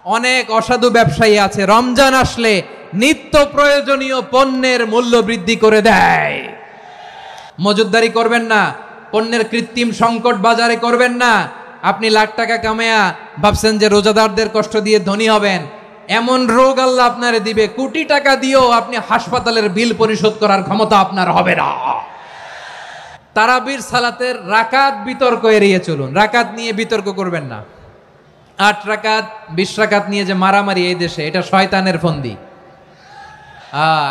অনেক অসাধু ব্যবসায়ী আছে রমজান আসলে নিত্য প্রয়োজনীয় পণ্যের মূল্য বৃদ্ধি করে দেয়। মজুতদারি করবেন না, পণ্যের কৃত্রিম সংকট বাজারে করবেন না। আপনি লাখ টাকা কামায়া ভাবছেন যে রোজাদারদের কষ্ট দিয়ে ধনী হবেন, এমন রোগ আল্লাহ আপনারে দিবে, কোটি টাকা দিয়েও আপনি হাসপাতালের বিল পরিশোধ করার ক্ষমতা আপনার হবে না। তারাবির সালাতের রাকাত বিতর্ক এড়িয়ে চলুন, রাকাত নিয়ে বিতর্ক করবেন না। 8 রাকাত 20 রাকাত নিয়ে যে মারামারি এই দেশে, এটা শয়তানের ফন্দি।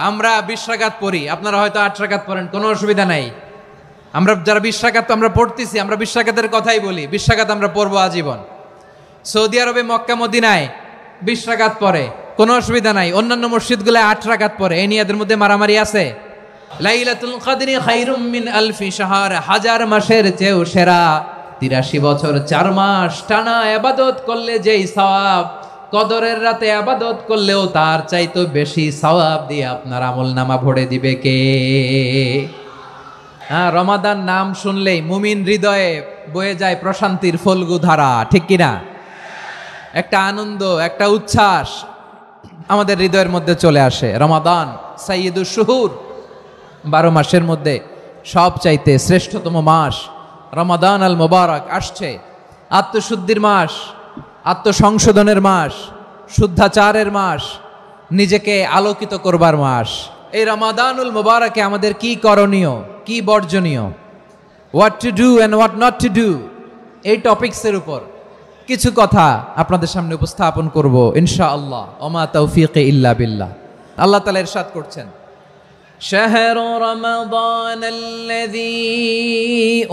আমরা 20 রাকাত পড়ি, আপনারা হয়তো 8 রাকাত পড়েন, কোনো অসুবিধা নাই। আমরা যারা 20 রাকাত আমরা পড়তেছি, আমরা 20 রাকাতের কথাই বলি, 20 রাকাত আমরা পড়বো আজীবন। সৌদি আরবে মক্কা মদিনায় 20 রাকাত পড়ে, কোনো অসুবিধা নাই। অন্যান্য মসজিদগুলোয় 8 রাকাত পড়ে, এই নিয়ে এদের মধ্যে মারামারি আছে? লাইলাতুল কদরি খায়রুম মিন আলফি শাহর, 1000 মাসের চেয়েও সেরা। 83 বছর 4 মাস টানা ইবাদত করলে যেই সওয়াব, কদরের রাতে ইবাদত করলেও তার চাইতে বেশি সওয়াব দিয়ে আপনার আমলনামা ভরে দিবে কে? রমাদান নাম শুনলেই মুমিন হৃদয়ে বয়ে যায় প্রশান্তির ফল্গু ধারা, ঠিক কিনা? একটা আনন্দ, একটা উচ্ছ্বাস আমাদের হৃদয়ের মধ্যে চলে আসে। রমাদান সাইয়্যিদুশ শুহুর, 12 মাসের মধ্যে সব চাইতে শ্রেষ্ঠতম মাস রমাদান আল মুবারক আসছে। আত্মশুদ্ধির মাস, আত্মসংশোধনের মাস, শুদ্ধাচারের মাস, নিজেকে আলোকিত করবার মাস। এই রমাদানুল মুবারকে আমাদের কি করণীয়, কি বর্জনীয়, what to do and what not to do, এই টপিকসের উপর কিছু কথা আপনাদের সামনে উপস্থাপন করব ইনশাআল্লাহ। ওমা তাওফীকি ইল্লা বিল্লাহ। আল্লাহ তাআলা ইরশাদ করছেন, شهر رمضان الذي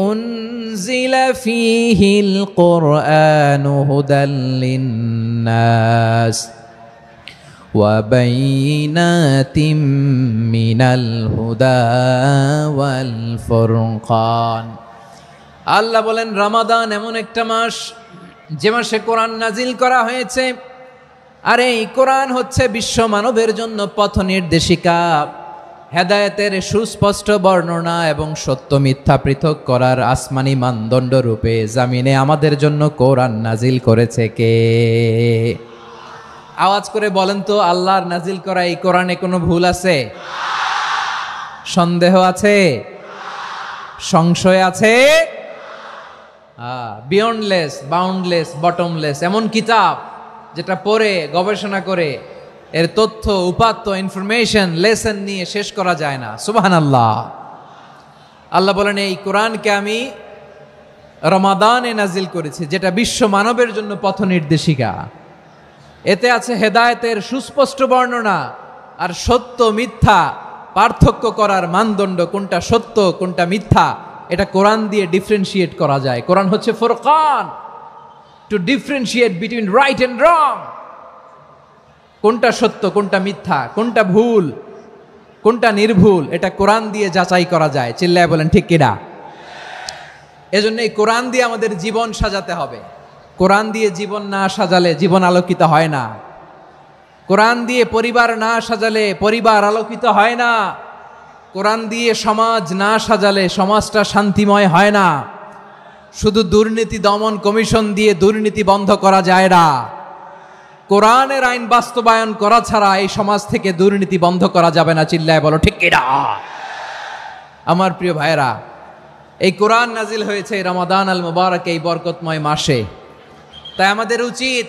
أنزل فيه القرآن هدى للناس وبينات من الهدى والفرقان। আল্লাহ বলেন রমাদান এমন একটা মাস যে মাসে কোরআন নাজিল করা হয়েছে, আর এই কোরআন হচ্ছে বিশ্ব মানবের জন্য পথ নির্দেশিকা, হেদায়েতের সুস্পষ্ট বর্ণনা এবং সত্য মিথ্যা পৃথক করার আসমানি মানদণ্ড রূপে জামিনে আমাদের জন্য কোরআন নাজিল করেছে কে? আওয়াজ করে বলেন তো, আল্লাহর নাজিল করা এই কোরআনে কোনো ভুল আছে? সন্দেহ আছে? সংশয় আছে? বিয়ন্ডলেস, বাউন্ডলেস, বটমলেস এমন কিতাব যেটা পড়ে গবেষণা করে এর তথ্য উপাত্ত ইনফরমেশন লেসন নিয়ে শেষ করা যায় না। সুবহানাল্লাহ। আল্লাহ বলেন এই কোরআনকে আমি রমাদানে নাজিল করেছি, যেটা বিশ্ব মানবের জন্য পথ নির্দেশিকা। এতে আছে হেদায়েতের সুস্পষ্ট বর্ণনা আর সত্য মিথ্যা পার্থক্য করার মানদণ্ড, কোনটা সত্য কোনটা মিথ্যা এটা কোরআন দিয়ে ডিফারেন্সিয়েট করা যায়। কোরআন হচ্ছে ফুরকান, to differentiate between right and wrong. কোনটা সত্য কোনটা মিথ্যা, কোনটা ভুল কোনটা নির্ভুল, এটা কোরআন দিয়ে যাচাই করা যায়। চিল্লায় বলেন ঠিক কিনা? এজন্য এই কোরআন দিয়ে আমাদের জীবন সাজাতে হবে। কোরআন দিয়ে জীবন না সাজালে জীবন আলোকিত হয় না। কোরআন দিয়ে পরিবার না সাজালে পরিবার আলোকিত হয় না। কোরআন দিয়ে সমাজ না সাজালে সমাজটা শান্তিময় হয় না। শুধু দুর্নীতি দমন কমিশন দিয়ে দুর্নীতি বন্ধ করা যায় না। কোরআনের আইন বাস্তবায়ন করা ছাড়া এই সমাজ থেকে দুর্নীতি বন্ধ করা যাবে না। চিল্লায় বলো ঠিক কিনা? আমার প্রিয় ভাইরা, এই কোরআন নাজিল হয়েছে রমাদান আল মুবারক, এই বরকতময় মাসে। তাই আমাদের উচিত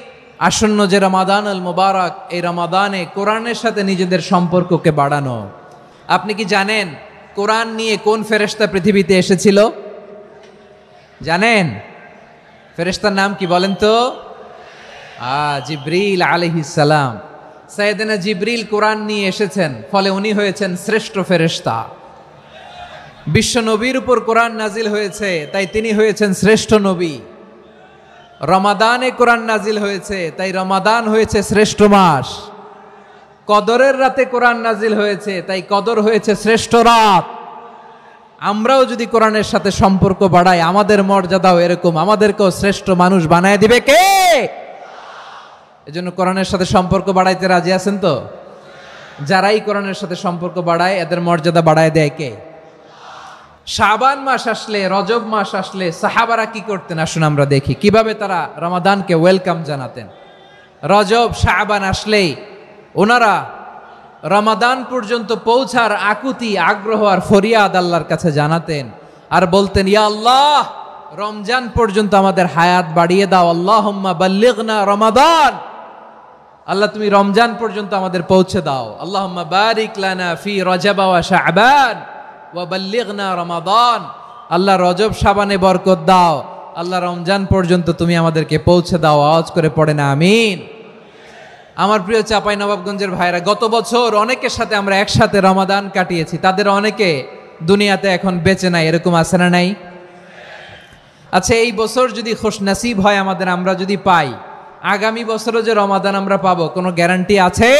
আসন্ন যে রমাদান আল মুবারক, এই রমাদানে কোরআনের সাথে নিজেদের সম্পর্ককে বাড়ানো। আপনি কি জানেন কোরআন নিয়ে কোন ফেরেশতা পৃথিবীতে এসেছিল? জানেন? ফেরেশতার নাম কি বলেন তো? জিবরিল আলাইহিস সালাম। সাইয়েদনা জিবরিল কোরআন নিয়ে এসেছেন, ফলে উনি হয়েছেন শ্রেষ্ঠ ফেরেশতা। বিশ্ব নবীর উপর কোরআন নাজিল হয়েছে, তাই তিনি হয়েছেন শ্রেষ্ঠ নবী। রমাদানে কোরআন নাজিল হয়েছে, তাই রমাদান হয়েছে শ্রেষ্ঠ মাস। কদরের রাতে কোরআন নাজিল হয়েছে, তাই কদর হয়েছে শ্রেষ্ঠ রাত। আমরাও যদি কোরআনের সাথে সম্পর্ক বাড়াই, আমাদের মর্যাদাও এরকম, আমাদেরকেও শ্রেষ্ঠ মানুষ বানায় দিবে কে? এজন্য কোরআনের সাথে সম্পর্ক বাড়াইতে রাজি আছেন তো? যারাই কোরআনের সাথে সম্পর্ক বাড়ায় এদের মর্যাদা বাড়ায় দেয় কে? শাবান মাস আসলে, রজব মাস আসলে সাহাবারা কি করতেন আসুন আমরা দেখি কিভাবে তারা রমাদানকে ওয়েলকাম জানাতেন। রজব শাবান আসলেই ওনারা রমাদান পর্যন্ত পৌঁছার আকুতি আগ্রহ আর ফরিয়াদ আল্লাহর কাছে জানাতেন আর বলতেন, ইয়া আল্লাহ, রমজান পর্যন্ত আমাদের হায়াত বাড়িয়ে দাও। আল্লাহুম্মা বাল্লিগনা রমাদান, আল্লাহ তুমি রমজান পর্যন্ত আমাদের পৌঁছে দাও। আল্লাহুম্মা বারিক লানা ফি রজব ওয়া শাবান ওয়া বাল্লিগনা রমাদান, আল্লাহ রজব শাবানে বরকত দাও, আল্লাহ রমজান পর্যন্ত তুমি আমাদেরকে পৌঁছে দাও। আওয়াজ করে পড়েন আমিন। আমার প্রিয় চাঁপাইনবাবগঞ্জের ভাইরা, গত বছর অনেকের সাথে আমরা একসাথে রমাদান কাটিয়েছি, তাদের অনেকে দুনিয়াতে এখন বেঁচে নাই, এরকম আছে না নাই? আচ্ছা, এই বছর যদি খুশনসিব হয় আমাদের, আমরা যদি পাই, আগামী বছরও যে রমাদান আমরা পাবো কোনো গ্যারান্টি আছে?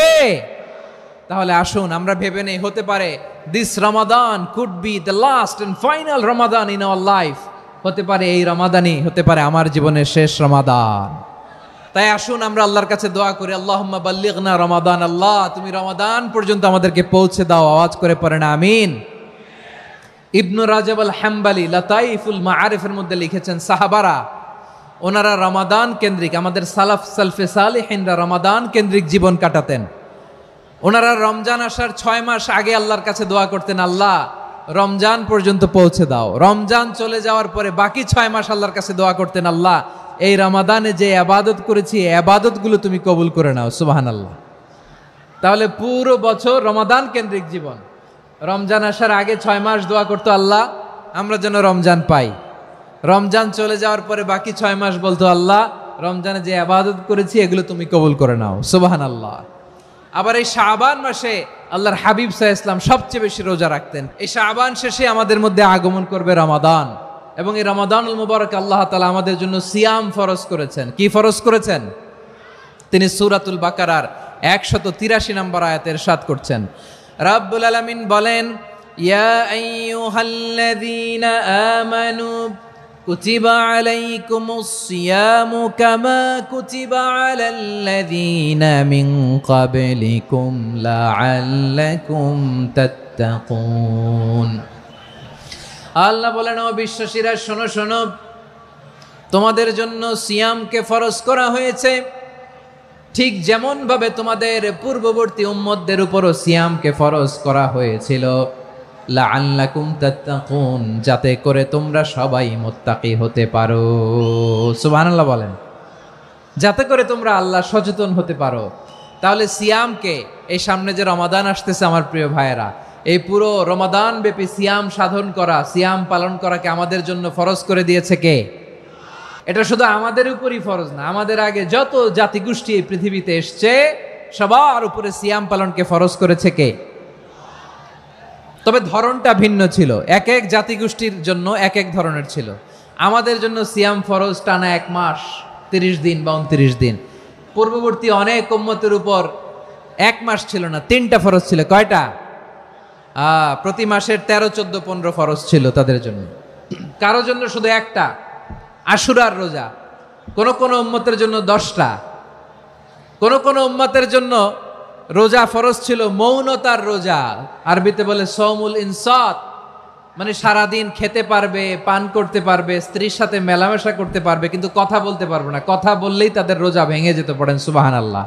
তাহলে আসুন আমরা ভেবে নেই, হতে পারে this Ramadan could be the last and final Ramadan in our life. হতে পারে এই রমাদানই হতে পারে আমার জীবনের শেষ রমাদান। তাই আসুন আমরা আল্লাহর কাছে দোয়া করি, আল্লাহুম্মা বাল্লিগনা রমাদান, আল্লাহ তুমি রমাদান পর্যন্ত আমাদেরকে পৌঁছে দাও। আওয়াজ করে পড়েন আমিন। ইবনু রাজব আল হাম্বালি লাতাইফুল মাআরিফের মধ্যে লিখেছেন, সাহাবারা ওনারা রমাদান কেন্দ্রিক, আমাদের সালাফ সালফে সালেহিনরা রমাদান কেন্দ্রিক জীবন কাটাতেন। ওনারা রমজান আসার 6 মাস আগে আল্লাহর কাছে দোয়া করতেন, আল্লাহ রমজান পর্যন্ত পৌঁছে দাও। রমজান চলে যাওয়ার পরে বাকি 6 মাস আল্লাহর কাছে দোয়া করতেন, আল্লাহ এই রমাদানে যে ইবাদত করেছি ইবাদতগুলো তুমি কবুল করে নাও। সুবহানাল্লাহ। তাহলে পুরো বছর রমাদান কেন্দ্রিক জীবন। রমজান আসার আগে 6 মাস দোয়া করতো, আল্লাহ আমরা যেন রমজান পাই। রমজান চলে যাওয়ার পরে বাকি 6 মাস বলতো, আল্লাহ রমজানে যে ইবাদত করেছি এগুলো তুমি কবুল করে নাও। সুবহানাল্লাহ। আবার এই শাবান মাসে আল্লাহর হাবিব সাল্লাল্লাহু আলাইহি ওয়াসাল্লাম সবচেয়ে বেশি রোজা রাখতেন। এই শাবান শেষে আমাদের মধ্যে আগমন করবে রমাদান, এবং এই রমাদানুল মুবারক আল্লাহ তাআলা আমাদের জন্য সিয়াম ফরজ করেছেন। কি ফরজ করেছেন? তিনি সূরাতুল বাকারার 183 নম্বর আয়াতে ইরশাদ করছেন, রাব্বুল আলামিন বলেন, ইয়া আইয়ুহাল্লাযীনা আমানু কুতিবা আলাইকুমুস সিয়ামু কামা কুতিবা আলাল্লাযীনা মিন ক্বাবলিকুম লাআল্লাকুম তাত্তাকুন। আল্লাহ বলেন, ও বিশ্বাসীরা শোনো শোনো, তোমাদের জন্য সিয়ামকে ফরজ করা হয়েছে, ঠিক যেমন ভাবে তোমাদের পূর্ববর্তী উম্মতদের উপরও সিয়ামকে ফরজ করা হয়েছিল, লাআল্লাকুম তাত্তাকুন, যাতে করে তোমরা সবাই মুত্তাকি হতে পারো। সুবহানাল্লাহ বলেন, যাতে করে তোমরা আল্লাহ সচেতন হতে পারো। তাহলে সিয়ামকে, এই সামনে যে রমাদান আসতেছে আমার প্রিয় ভাইয়েরা, এই পুরো রমাদান ব্যাপী সিয়াম সাধন করা, সিয়াম পালন করাকে আমাদের জন্য ফরজ করে দিয়েছে কে? এটা শুধু আমাদের উপরই ফরজ না, আমাদের আগে যত জাতিগোষ্ঠী এই পৃথিবীতে এসছে সবার উপরে সিয়াম পালনকে ফরজ করেছে কে? তবে ধরনটা ভিন্ন ছিল, এক এক জাতিগোষ্ঠীর জন্য এক এক ধরনের ছিল। আমাদের জন্য সিয়াম ফরজ টানা 1 মাস 30 দিন বা 29 দিন। পূর্ববর্তী অনেক উম্মতের উপর 1 মাস ছিল না, 3টা ফরজ ছিল। কয়টা? প্রতি মাসের 13, 14, 15 ফরজ ছিল তাদের জন্য। কারো জন্য শুধু একটা, আশুরার রোজা। কোন কোন উম্মতের জন্য 10টা। কোন কোন উম্মতের জন্য রোজা ফরজ ছিল মৌনতার রোজা, আরবিতে বলে সৌমুল ইনসাত, মানে সারাদিন খেতে পারবে, পান করতে পারবে, স্ত্রীর সাথে মেলামেশা করতে পারবে, কিন্তু কথা বলতে পারবে না। কথা বললেই তাদের রোজা ভেঙে যেতে। পড়েন সুবহানাল্লাহ।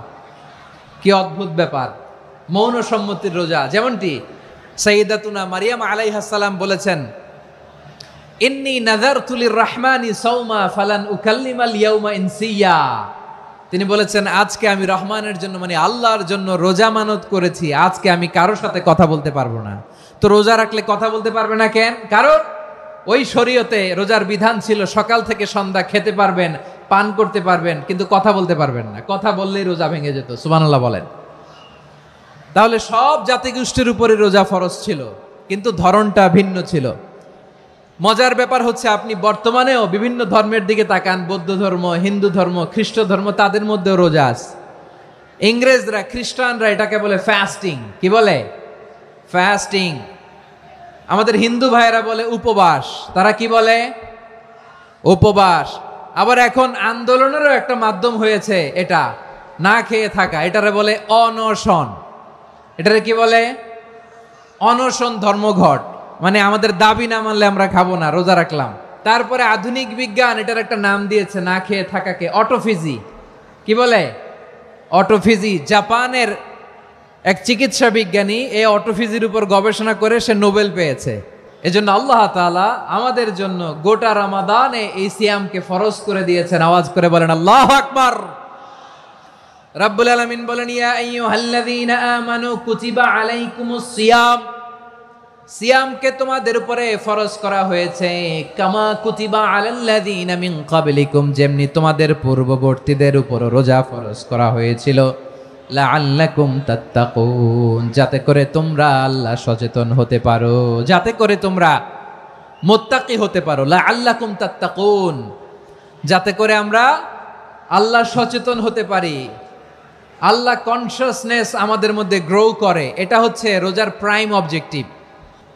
কি অদ্ভুত ব্যাপার, মৌন সম্মতির রোজা। যেমনটি সাইয়্যিদাতুনা মারিয়াম আলাইহাস সালাম বলেছেন, ইন্নী নাযারতু লির-রাহমানি সাওমা ফালান উকাল্লিমাল ইয়াওমা ইনসিয়া। তিনি বলেছেন, আজকে আমি রহমানের জন্য, মানে আল্লাহর জন্য রোজা মানত করেছি, আজকে আমি কারোর সাথে কথা বলতে পারবো না। তো রোজা রাখলে কথা বলতে পারবে না কেন? কারণ ওই শরীয়তে রোজার বিধান ছিল সকাল থেকে সন্ধ্যা খেতে পারবেন, পান করতে পারবেন, কিন্তু কথা বলতে পারবেন না। কথা বললেই রোজা ভেঙে যেত। সুবহানাল্লাহ বলেন। তাহলে সব জাতিগোষ্ঠীর উপরে রোজা ফরজ ছিল, কিন্তু ধরনটা ভিন্ন ছিল। মজার ব্যাপার হচ্ছে, আপনি বর্তমানেও বিভিন্ন ধর্মের দিকে তাকান, বৌদ্ধ ধর্ম, হিন্দু ধর্ম, খ্রিস্ট ধর্ম, তাদের মধ্যেও রোজা আছে। ইংরেজরা, খ্রিস্টানরা এটাকে বলে ফাস্টিং। কি বলে? ফাস্টিং। আমাদের হিন্দু ভাইয়েরা বলে উপবাস। তারা কি বলে? উপবাস। আবার এখন আন্দোলনেরও একটা মাধ্যম হয়েছে এটা, না খেয়ে থাকা, এটারে বলে অনশন। এটারে কি বলে? অনশন ধর্মঘট। মানে আমাদের দাবি না মানলে আমরা খাবো না, রোজা রাখলাম। তারপরে আধুনিক বিজ্ঞান এটার একটা নাম দিয়েছে, না খেয়ে থাকাকে অটোফিজি। কি বলে? অটোফিজি, জাপানের এক চিকিৎসা বিজ্ঞানী এই অটোফিজির উপর গবেষণা করে সে নোবেল পেয়েছে। এজন্য আল্লাহ তাআলা আমাদের জন্য গোটা রমাদানে এই সিয়ামকে ফরজ করে দিয়েছেন। আওয়াজ করে বলেন আল্লাহু আকবার। রাব্বুল আলামিন বলেন, ইয়া আইয়ুহাল্লাযীনা আমানু কুতিবা আলাইকুমুস সিয়াম, সিয়ামকে তোমাদের উপরে ফরজ করা হয়েছে, কামা কুতিবা আলাল্লাযীনা মিন ক্বাবলিকুম, যেমনি তোমাদের পূর্ববর্তীদের উপর রোজা ফরজ করা হয়েছিল, লাআল্লাকুম তাত্তাকুন, যাতে করে তোমরা আল্লাহ সচেতন হতে পারো, যাতে করে তোমরা মুত্তাকি হতে পারো। লাআল্লাকুম তাত্তাকুন, যাতে করে আমরা আল্লাহ সচেতন হতে পারি, আল্লাহ কনসিয়াসনেস আমাদের মধ্যে গ্রো করে। এটা হচ্ছে রোজার প্রাইম অবজেক্টিভ।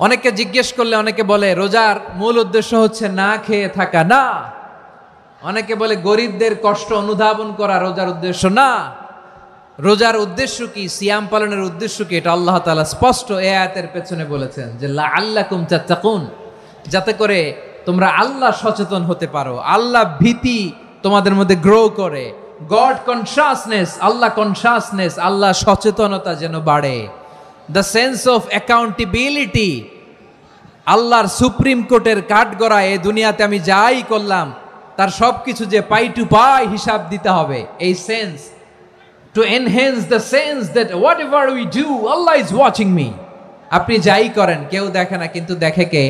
অনেকে জিজ্ঞেস করলে অনেকে বলে রোজার মূল উদ্দেশ্য হচ্ছে না খেয়ে থাকা। না। অনেকে বলে গরিবদের কষ্ট অনুধাবন করা রোজার উদ্দেশ্য। না। রোজার উদ্দেশ্য কি, সিয়াম পালনের উদ্দেশ্য কি, এটা আল্লাহ তাআলা স্পষ্ট এই আয়াতের পেছনে বলেছেন যে লাআল্লাকুম তাত্তাকুন, যাতে করে তোমরা আল্লাহ সচেতন হতে পারো, আল্লাহ ভীতি তোমাদের মধ্যে গ্রো করে, গড কনসিয়াসনেস, আল্লাহ কনসিয়াসনেস, আল্লাহ সচেতনতা যেন বাড়ে, দ্য সেন্স অফ অ্যাকাউন্টেবিলিটি, আল্লাহর সুপ্রিম কোর্টের কাঠগড়া এই দুনিয়াতে আমি যাই করলাম তার সব কিছু যে পাই টু পাই হিসাব দিতে হবে, এই sense, to enhance the sense that whatever we do, Allah is watching me. আপনি যাই করেন কেউ দেখে না, কিন্তু দেখে কে?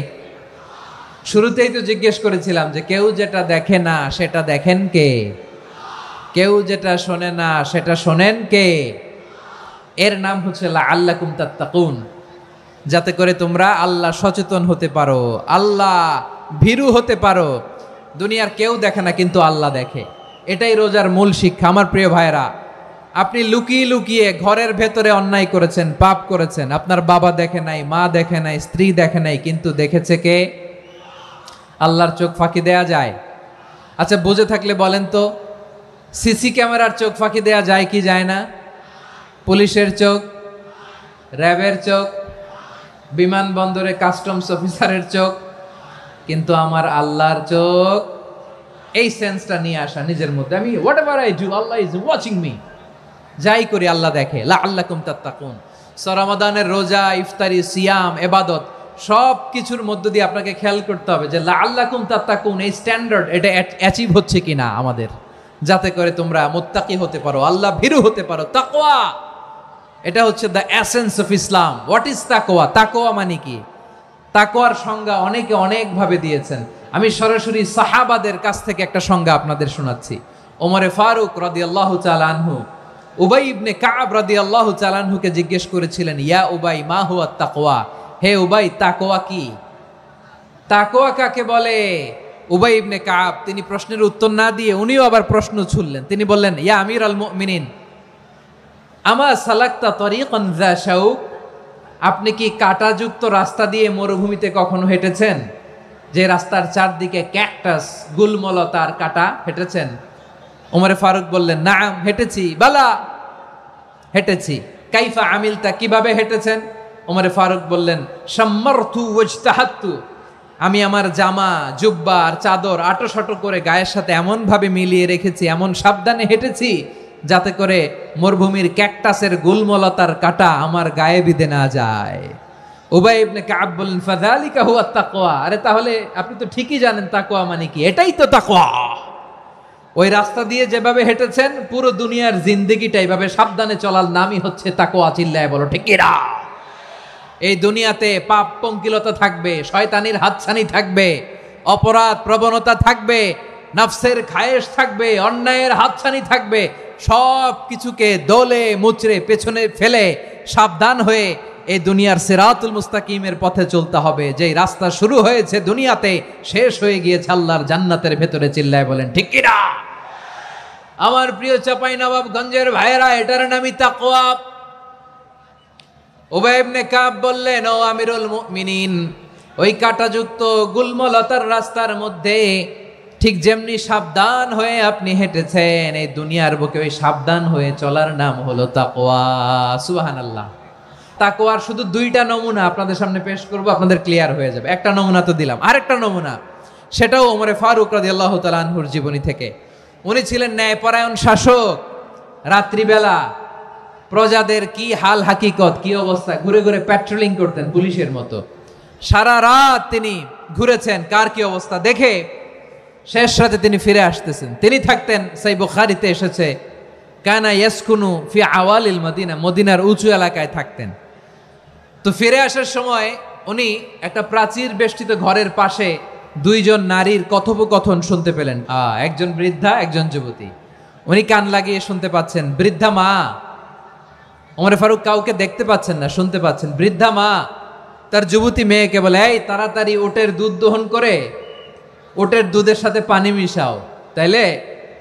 শুরুতেই তো জিজ্ঞেস করেছিলাম যে কেউ যেটা দেখে না সেটা দেখেন কে? কেউ যেটা শোনে না সেটা শোনেন কে? এর নাম হচ্ছে লাআল্লাকুম তাত্তাকুন, যাতে করে তোমরা আল্লাহ সচেতন হতে পারো, আল্লাহ ভীরু হতে পারো। দুনিয়ার কেউ দেখে না, কিন্তু আল্লাহ দেখে। এটাই রোজার মূল শিক্ষা। আমার প্রিয় ভাইরা, আপনি লুকিয়ে লুকিয়ে ঘরের ভেতরে অন্যায় করেছেন, পাপ করেছেন, আপনার বাবা দেখে নাই, মা দেখে নাই, স্ত্রী দেখে নাই, কিন্তু দেখেছে কে? আল্লাহর চোখ ফাঁকি দেয়া যায়? আচ্ছা, বুঝে থাকলে বলেন তো, সিসি ক্যামেরার চোখ ফাঁকি দেয়া যায় কি যায় না? পুলিশের চোখ, র্যাবের চোখ, বিমানবন্দরে কাস্টমস অফিসারের চোখ, কিন্তু আমার আল্লাহর চোখ। এই সেন্সটা নিয়ে আসা নিজের মধ্যে, আমি whatever I do Allah is watching me, যাই করি আল্লাহ দেখে। লাআল্লাকুম তাত্তাকুন। রমাদানের রোজা, ইফতারি, সিয়াম, ইবাদত সব কিছুর মধ্য দিয়ে আপনাকে খেয়াল করতে হবে যে লাআল্লাকুম তাত্তাকুন এই স্ট্যান্ডার্ড এটা অ্যাচিভ হচ্ছে কিনা আমাদের, যাতে করে তোমরা মুত্তাকি হতে পারো, আল্লাহ ভীরু হতে পারো। তাকওয়া, এটা হচ্ছে the essence of Islam. What is তাকওয়া? তাকওয়া মানে কি? তাকওয়ার সংজ্ঞা অনেকে অনেকভাবে দিয়েছেন। আমি সরাসরি সাহাবাদের কাছ থেকে একটা সংজ্ঞা আপনাদের শোনাচ্ছি। ওমরে ফারুক রাদিয়াল্লাহু তাআলা আনহু উবাই ইবনে কাব রাদিয়াল্লাহু তাআলা আনহুকে জিজ্ঞেস করেছিলেন, ইয়া উবাই মা হুয়া তাকওয়া, হে উবাই তাকওয়া কি? তাকওয়া কাকে বলে? উবাই ইবনে কাব তিনি প্রশ্নের উত্তর না দিয়ে উনিও আবার প্রশ্ন ছুড়লেন। তিনি বললেন, ইয়া আমিরাল মুমিনিন, আমা সালাকতা তরিকান যা শাউক, আপনি কি কাঁটাযুক্ত রাস্তা দিয়ে মরুভূমিতে কখনো হেঁটেছেন? যে রাস্তার চারদিকে ক্যাকটাস, গুলমলতার কাঁটা, হেঁটেছেন? ওমরে ফারুক বললেন, নাম, হেঁটেছি। বালা, হেঁটেছি। কাইফা আমিলতা, কিভাবে হেঁটেছেন? ওমরে ফারুক বললেন, শাম্মারতু ওয়াজতাহাতু, আমি আমার জামা, জুব্বা আর চাদর আটোসাটো করে গায়ের সাথে এমন ভাবে মিলিয়ে রেখেছি, এমন সাবধানে হেঁটেছি যাতে করে মরুভূমির ক্যাকটাসের গুলমলতার কাঁটা আমার গায়ে বিঁধে না যায়। উবাই ইবনে কাব বললেন, ফাযালিকা হুয়া তাকওয়া, আরে তাহলে আপনি তো ঠিকই জানেন তাকওয়া মানে কি, এটাই তো তাকওয়া। ওই রাস্তা দিয়ে যেভাবে হেঁটেছেন পুরো দুনিয়ার জিন্দেগিটা এইভাবে সাবধানে চলার নামই হচ্ছে তাকওয়া। চিল্লায় বলো ঠিক কিনা? এই দুনিয়াতে পাপ পঙ্কিলতা থাকবে, শয়তানির হাতছানি থাকবে, অপরাধ প্রবণতা থাকবে, নফসের খায়েশ থাকবে, অন্যায়ের হাতছানি থাকবে, সব কিছুকে দোলে মুচড়ে পেছনে ফেলে সাবধান হয়ে এই দুনিয়ার সিরাতুল মুস্তাকিমের পথে চলতে হবে। যেই রাস্তা শুরু হয়েছে দুনিয়াতে শেষ হয়ে গিয়েছে আল্লাহর জান্নাতের ভেতরে। চিল্লায় বলেন ঠিক কিনা? আমার প্রিয় চাঁপাইনবাবগঞ্জের ভাইয়েরা, এটার নামই তাকওয়া। উবাই ইবনে কাব বললেন, ও আমিরুল মুমিনিন, ওই কাঁটাযুক্ত গুলমলতার রাস্তার মধ্যে ঠিক যেমনি সাবধান হয়ে আপনি হেঁটেছেন, এই দুনিয়ার বুকে ওই সাবধান হয়ে চলার নাম হলো তাকওয়া। সুবহানাল্লাহ। তাকওয়ার শুধু দুইটা নমুনা আপনাদের সামনে পেশ করব, আপনাদের ক্লিয়ার হয়ে যাবে। একটা নমুনা তো দিলাম, আরেকটা নমুনা, সেটাও ওমরে ফারুক রাদিয়াল্লাহু তাআলা আনহুর জীবনী থেকে। উনি ছিলেন ন্যায়পরায়ণ শাসক, রাত্রিবেলা প্রজাদের কি হাল হাকিকত, কি অবস্থা, ঘুরে ঘুরে প্যাট্রোলিং করতেন পুলিশের মতো। সারা রাত তিনি ঘুরেছেন কার কি অবস্থা দেখে, শেষ রাতে তিনি ফিরে আসতেছেন। তিনি থাকতেন, সেই বুখারীতে এসেছে, কানা ইয়াসকুনু ফি আওয়ালিল মদিনা, মদিনার উঁচু এলাকায় থাকতেন। তো ফিরে আসার সময় উনি একটা প্রাচীর বেষ্টিত ঘরের পাশে দুইজন নারীর কথোপকথন শুনতে পেলেন। একজন বৃদ্ধা, একজন যুবতী। উনি কান লাগিয়ে শুনতে পাচ্ছেন। বৃদ্ধা মা, ওমর ফারুক কাউকে দেখতে পাচ্ছেন না, শুনতে পাচ্ছেন। বৃদ্ধা মা তার যুবতী মেয়েকে বলে, এই তাড়াতাড়ি ওটের দুধ দহন করে ওটের দুধের সাথে পানি মিশাও, তাইলে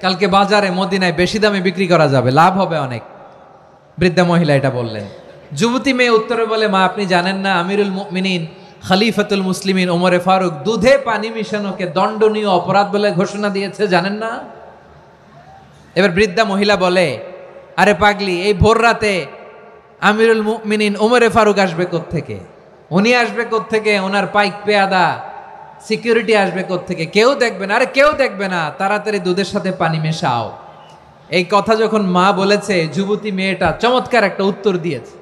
কালকে বাজারে মদিনায় বেশি দামে বিক্রি করা যাবে, লাভ হবে অনেক। বৃদ্ধা মহিলা এটা বললেন। যুবতী মেয়ে উত্তরে বলে, মা আপনি জানেন না আমিরুল মুমিনিন খলিফাতুল মুসলিমিন ওমরে ফারুক দুধে পানি মিশানোকে দণ্ডনীয় অপরাধ বলে ঘোষণা দিয়েছে, জানেন না? এবার বৃদ্ধা মহিলা বলে, আরে পাগলি, এই ভোর রাতে আমিরুল মুমিনিন ওমরে ফারুক আসবে কোত্থেকে? উনি আসবে কোত্থেকে? ওনার পাইক পেয়াদা সিকিউরিটি আসবে কোত্থেকে? কেউ দেখবে না। আরে কেউ দেখবে না, তাড়াতাড়ি দুধের সাথে পানি মেশাও। এই কথা যখন মা বলেছে, যুবতী মেয়েটা চমৎকার একটা উত্তর দিয়েছে।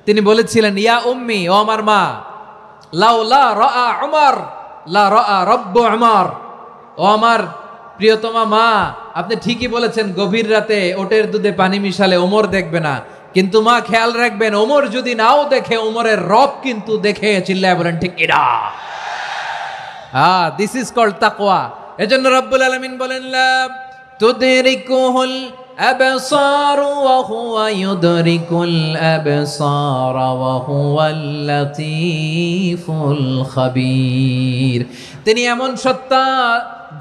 তিনি বলেছিলেন, ইয়া উম্মি, ও আমার মা, লাউলা রাআ উমর লা রাআ রব্বু উমর। ও আমার প্রিয়তমা মা, আপনি ঠিকই বলেছেন, গভীর রাতে ওটের দুধে পানি মিশালে ওমর দেখবে না, কিন্তু মা খেয়াল রাখবেন, ওমর যদি নাও দেখে, ওমরের রব কিন্তু দেখে। চিল্লায় বলেন ঠিক কিনা? দিস ইজ কল্ড তাকওয়া। এজন্য রব্বুল আলামিন বলেন, লা তুদরিকুহুল আবসার ওয়া হুয়া ইউদরিকুল আবসার ওয়া হুয়াল লাতীফুল খাবীর। তিনি এমন সত্তা,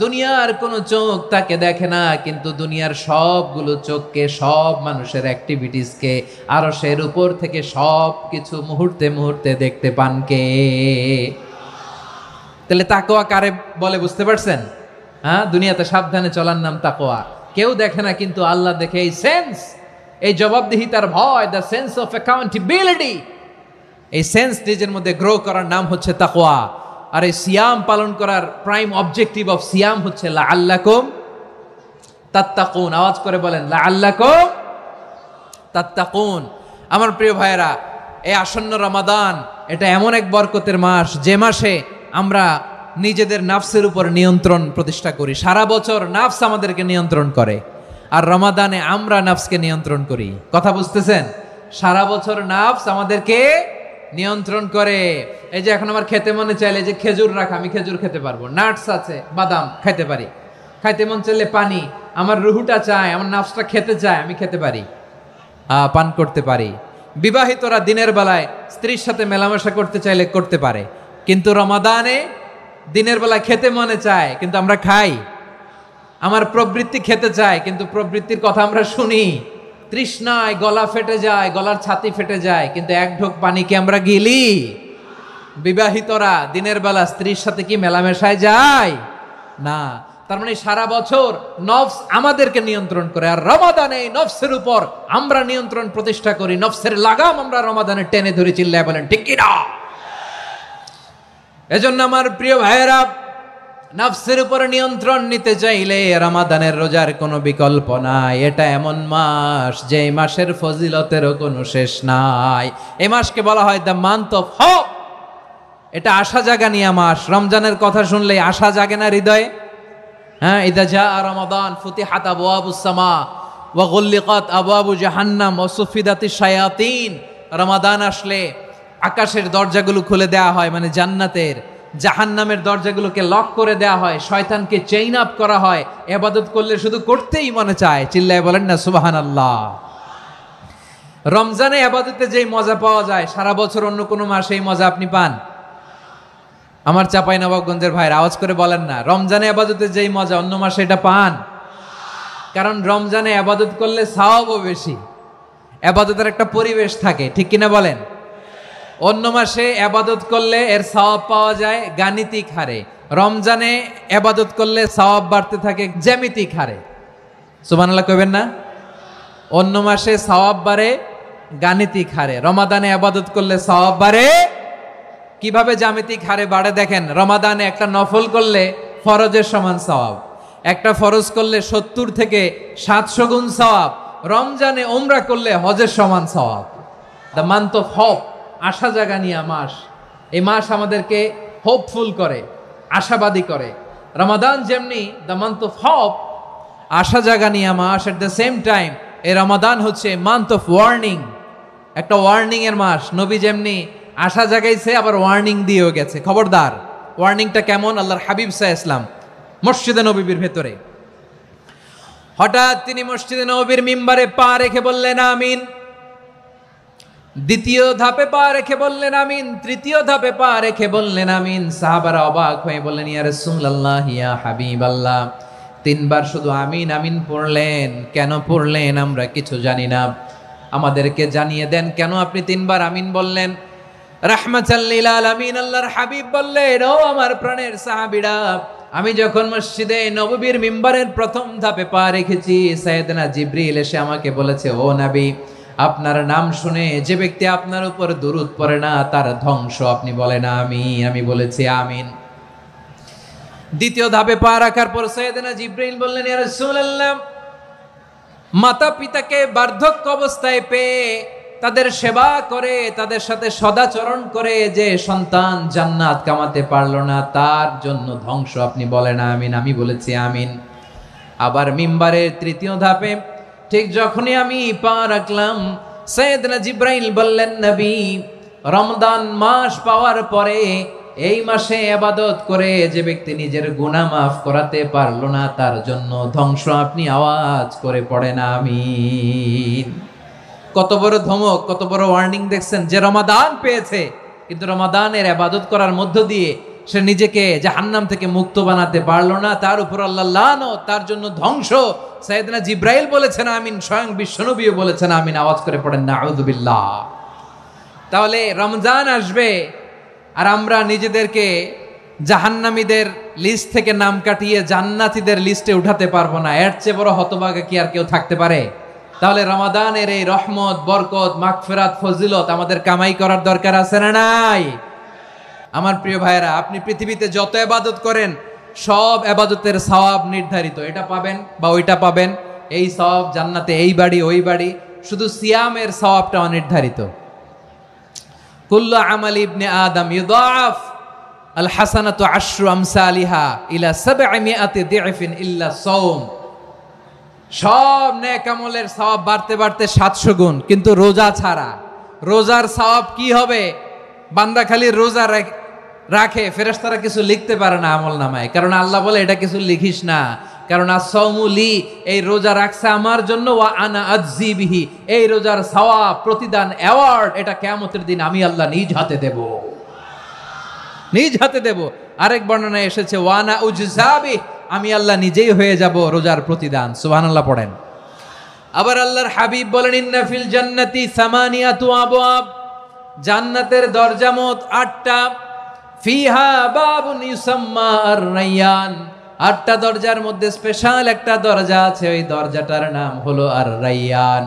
দুনিয়ার কোনো চোখ তাকে দেখে না, কিন্তু দুনিয়ার সবগুলো চোখকে, সব মানুষের অ্যাক্টিভিটিসকে আরশের উপর থেকে সব কিছু মুহূর্তে মুহূর্তে দেখতে পান কে? তাহলে তাকওয়া কারে বলে বুঝতে পারছেন? দুনিয়াতে সাবধানে চলার নাম তাকওয়া। কেউ দেখে না, কিন্তু আল্লাহ দেখে। এই সেন্স, এই জবাবদিহিতার ভয়, দ্য সেন্স অফ অ্যাকাউন্টেবিলিটি, এই সেন্স নিজের মধ্যে গ্রো করার নাম হচ্ছে তাকওয়া। আর এই সিয়াম পালন করার প্রাইম অবজেক্টিভ অফ সিয়াম হচ্ছে লাআল্লাকুম তাত্তাকুন। আওয়াজ করে বলেন, লাআল্লাকুম তাত্তাকুন। আমার প্রিয় ভাইয়েরা, এই আসন্ন রমাদান, এটা এমন এক বরকতের মাস, যে মাসে আমরা নিজেদের নাফসের উপর নিয়ন্ত্রণ প্রতিষ্ঠা করি। সারা বছর নাফস আমাদেরকে নিয়ন্ত্রণ করে, আর রমাদানে আমরা নাফসকে নিয়ন্ত্রণ করি। কথা বুঝতেছেন? সারা বছর নাফস আমাদেরকে নিয়ন্ত্রণ করে। এই যে এখন আমার খেতে মনে চাইলে, যে খেজুর রাখা, আমি খেজুর খেতে পারবো, নাটস আছে, বাদাম খাইতে পারি। খাইতে মন চাইলে পানি, আমার রুহুটা চায়, আমার নাফসটা খেতে চায়, আমি খেতে পারি, পান করতে পারি। বিবাহিতরা দিনের বেলায় স্ত্রীর সাথে মেলামেশা করতে চাইলে করতে পারে, কিন্তু রমাদানে দিনের বেলায় খেতে মনে চায়, কিন্তু আমরা খাই। আমার প্রবৃত্তি খেতে চায়, কিন্তু প্রবৃত্তির কথা আমরা শুনি। তৃষ্ণায় গলা ফেটে যায়, গলার ছাতি ফেটে যায়, কিন্তু এক ঢোক পানিকে আমরা গিলি। বিবাহিতরা দিনের বেলা স্ত্রীর সাথে কি মেলামেশায় যায় না? তার মানে সারা বছর নফস আমাদেরকে নিয়ন্ত্রণ করে, আর রমাদানে এই নফসের উপর আমরা নিয়ন্ত্রণ প্রতিষ্ঠা করি। নফসের লাগাম আমরা রমাদানে টেনে ধরে। চিল্লায় বলেন ঠিক কিনা? এজন্য আমার প্রিয় ভাইয়েরা, নফসের উপর নিয়ন্ত্রণ নিতে চাইলে রমাদানের রোজার কোনো বিকল্প নাই। এটা এমন মাস, যে মাসের ফজিলতেরও কোনো শেষ নাই। এই মাসকে বলা হয় দ্য মান্থ অফ হোপ। এটা আশা জাগানিয়া মাস। রমজানের কথা শুনলেই আশা জাগে না হৃদয়ে? ইদা জা রমাদান ফুতিহাত আবওয়াবুস সামা ওয়া গুল্লিকাত আবওয়াবু জাহান্নাম ওয়া সুফিদাতিশ শায়াতিন। রমাদান আসলে আকাশের দরজাগুলো খুলে দেওয়া হয়, মানে জান্নাতের। জাহান্নামের দরজাগুলোকে লক করে দেওয়া হয়, শয়তানকে চেইন আপ করা হয়। ইবাদত করলে শুধু করতেই মনে চায়। চিল্লায় বলেন না সুবহানাল্লাহ। রমজানে ইবাদতে যেই মজা পাওয়া যায়, সারা বছর অন্য কোনো মাসে এই মজা আপনি পান? আমার চাঁপাইনবাবগঞ্জের ভাইরা আওয়াজ করে বলেন না, রমজানে ইবাদতে যেই মজা অন্য মাসে এটা পান? কারণ রমজানে ইবাদত করলে সওয়াবও বেশি, ইবাদতের একটা পরিবেশ থাকে, ঠিক কিনা বলেন? অন্য মাসে ইবাদত করলে এর সওয়াব পাওয়া যায় গাণিতিক হারে, রমজানে ইবাদত করলে সওয়াব বাড়তে থাকে জ্যামিতিক হারে। সুবহানাল্লাহ কইবেন না? অন্য মাসে সওয়াব বাড়ে গাণিতিক হারে, রমাদানে ইবাদত করলে সওয়াব বাড়ে কিভাবে? জ্যামিতিক হারে বাড়ে। দেখেন, রমাদানে একটা নফল করলে ফরজের সমান সওয়াব, একটা ফরজ করলে 70 থেকে 700 গুণ সওয়াব। রমজানে ওমরা করলে হজের সমান সওয়াব। দ্য মান্থ অফ হোপ, আশা জাগানিয়া মাস। এই মাস আমাদেরকে হোপফুল করে, আশাবাদী করে। রমাদান যেমনি দ্য মান্থ অফ হোপ, আশা জাগানিয়া মাস, এট দ্য সেম টাইম এই রমাদান হচ্ছে মান্থ অফ ওয়ার্নিং, একটা ওয়ার্নিং এর মাস। নবী যেমনি আশা জাগাইছে, আবার ওয়ার্নিং দিয়েও গেছে, খবরদার। ওয়ার্নিংটা কেমন? আল্লাহর হাবিব সাল্লাল্লাহু আলাইহি ওয়াসাল্লাম মসজিদে নববীর ভেতরে, হঠাৎ তিনি মসজিদে নববীর মিম্বারে পা রেখে বললেন আমিন। দ্বিতীয় ধাপে পা রেখে বললেন আমিন, তৃতীয় ধাপে পা রেখে বললেন আমিন। সাহাবারা অবাক হয়ে বললেন, ইয়া রাসূলুল্লাহ, ইয়া হাবিবাল্লাহ, তিনবার শুধু আমিন আমিন পড়লেন, কেন পড়লেন আমরা কিছু জানি না, আমাদেরকে জানিয়ে দেন কেন আপনি তিনবার আমিন বললেন। রাহমাতাল লিল আলামিন আল্লাহর হাবিব বললেন, ও আমার প্রাণের সাহাবীরা, আমি যখন মসজিদে নববীর মিম্বারের প্রথম ধাপে পা রেখেছি, সাইয়েদনা জিবরিল এসে আমাকে বলেছে, ও নবী, আপনার নাম শুনে যে ব্যক্তি আপনার উপর দুরূদ পড়ে না তার ধ্বংস। আপনি বলেন আমিন। আমি বলেছি আমিন। দ্বিতীয় ধাপে পা রাখার পর সাইয়েদনা জিবরিল বললেন, ইয়া রাসূলুল্লাহ, মাতা পিতাকে বার্ধক্য অবস্থায় পেয়ে তাদের সেবা করে, তাদের সাথে সদাচরণ করে যে সন্তান জান্নাত কামাতে পারলো না, তার জন্য ধ্বংস। আপনি বলেন আমিন। আমি বলেছি আমিন। আবার মিম্বারের তৃতীয় ধাপে ঠিক যখনই আমি পা রাখলাম, সাইয়েদনা জিবরাইল বললেন, নবী, রমজান মাস পাওয়ার পরে এই মাসে ইবাদত করে যে ব্যক্তি নিজের গুনাহ মাফ করাতে পারলো না, তার জন্য ধ্বংস। আপনি আওয়াজ করে পড়েন আমিন। কত বড় ধমক, কত বড় ওয়ার্নিং দেখছেন। যে রমাদান পেয়েছে, কিন্তু রমাদানের ইবাদত করার মধ্য দিয়ে সে নিজেকে জাহান্নাম থেকে মুক্ত বানাতে পারলো না, তার উপর আল্লাহ লানত, তার জন্য ধ্বংস। সাইয়েদনা জিবরাইল বলেছেন আমিন, স্বয়ং বিশ্বনবীও বলেছেন আমিন। আওয়াজ করে পড়েন নাউযু বিল্লাহ। তাহলে রমজান আসবে আর আমরা নিজেদেরকে জাহান্নামীদের লিস্ট থেকে নাম কাটিয়ে জান্নাতীদের লিস্টে উঠাতে পারবো না। এর চেয়ে বড় হতভাগা কি আর কেউ থাকতে পারে? তাহলে রমাদানের এই রহমত, বরকত, মাগফিরাত, ফজিলত আমাদের কামাই করার দরকার আছে না নাই? আমার প্রিয় ভাইয়েরা, আপনি পৃথিবীতে যত ইবাদত করেন সব ইবাদতের সওয়াব নির্ধারিত। এটা পাবেন বা ওইটা পাবেন, এই সওয়াব জান্নাতে, এই বাড়ি ওই বাড়ি। শুধু সিয়ামের সওয়াবটা অনির্ধারিত। কুল্লু আমালি ইবনে আদম ইউদাআফ আল হাসানাতু আশরু আমসালিহা ইলা 700 দি'ফিন ইল্লা সাওম। সব নেক আমলের সওয়াব বাড়তে বাড়তে 700 গুণ, কিন্তু রোজা ছাড়া। রোজার সওয়াব কি হবে? বান্দা খালি রোজা রাখে, ফেরেশতারা কিছু লিখতে পারে না আমল নামায়, কারণ আল্লাহ বলে এটা কিছু লিখিস না, কারণ as-সাওমু লি, এই রোজা রাখছে আমার জন্য, ওয়া আনা আজজি বিহি, এই রোজার সওয়াব, প্রতিদান, অ্যাওয়ার্ড, এটা কিয়ামতের দিন আমি আল্লাহ নিজ হাতে দেব, নিজ হাতে দেব। আরেক বর্ণনায় এসেছে ওয়া আনা উজজা বিহি, আমি আল্লাহ নিজেই হয়ে যাব রোজার প্রতিদান। সুবহানাল্লাহ পড়েন। আবার আল্লাহর হাবিব বলেন, ইন্না ফিল জান্নাতি সামানিয়াতু আবওয়াব, জান্নাতের দরজা মোট 8টা। ফিহা বাবুন ইউসাম্মা আর-রায়্যান, 8টা দরজার মধ্যে স্পেশাল একটা দরজা আছে, ওই দরজাটার নাম হলো আর-রায়্যান।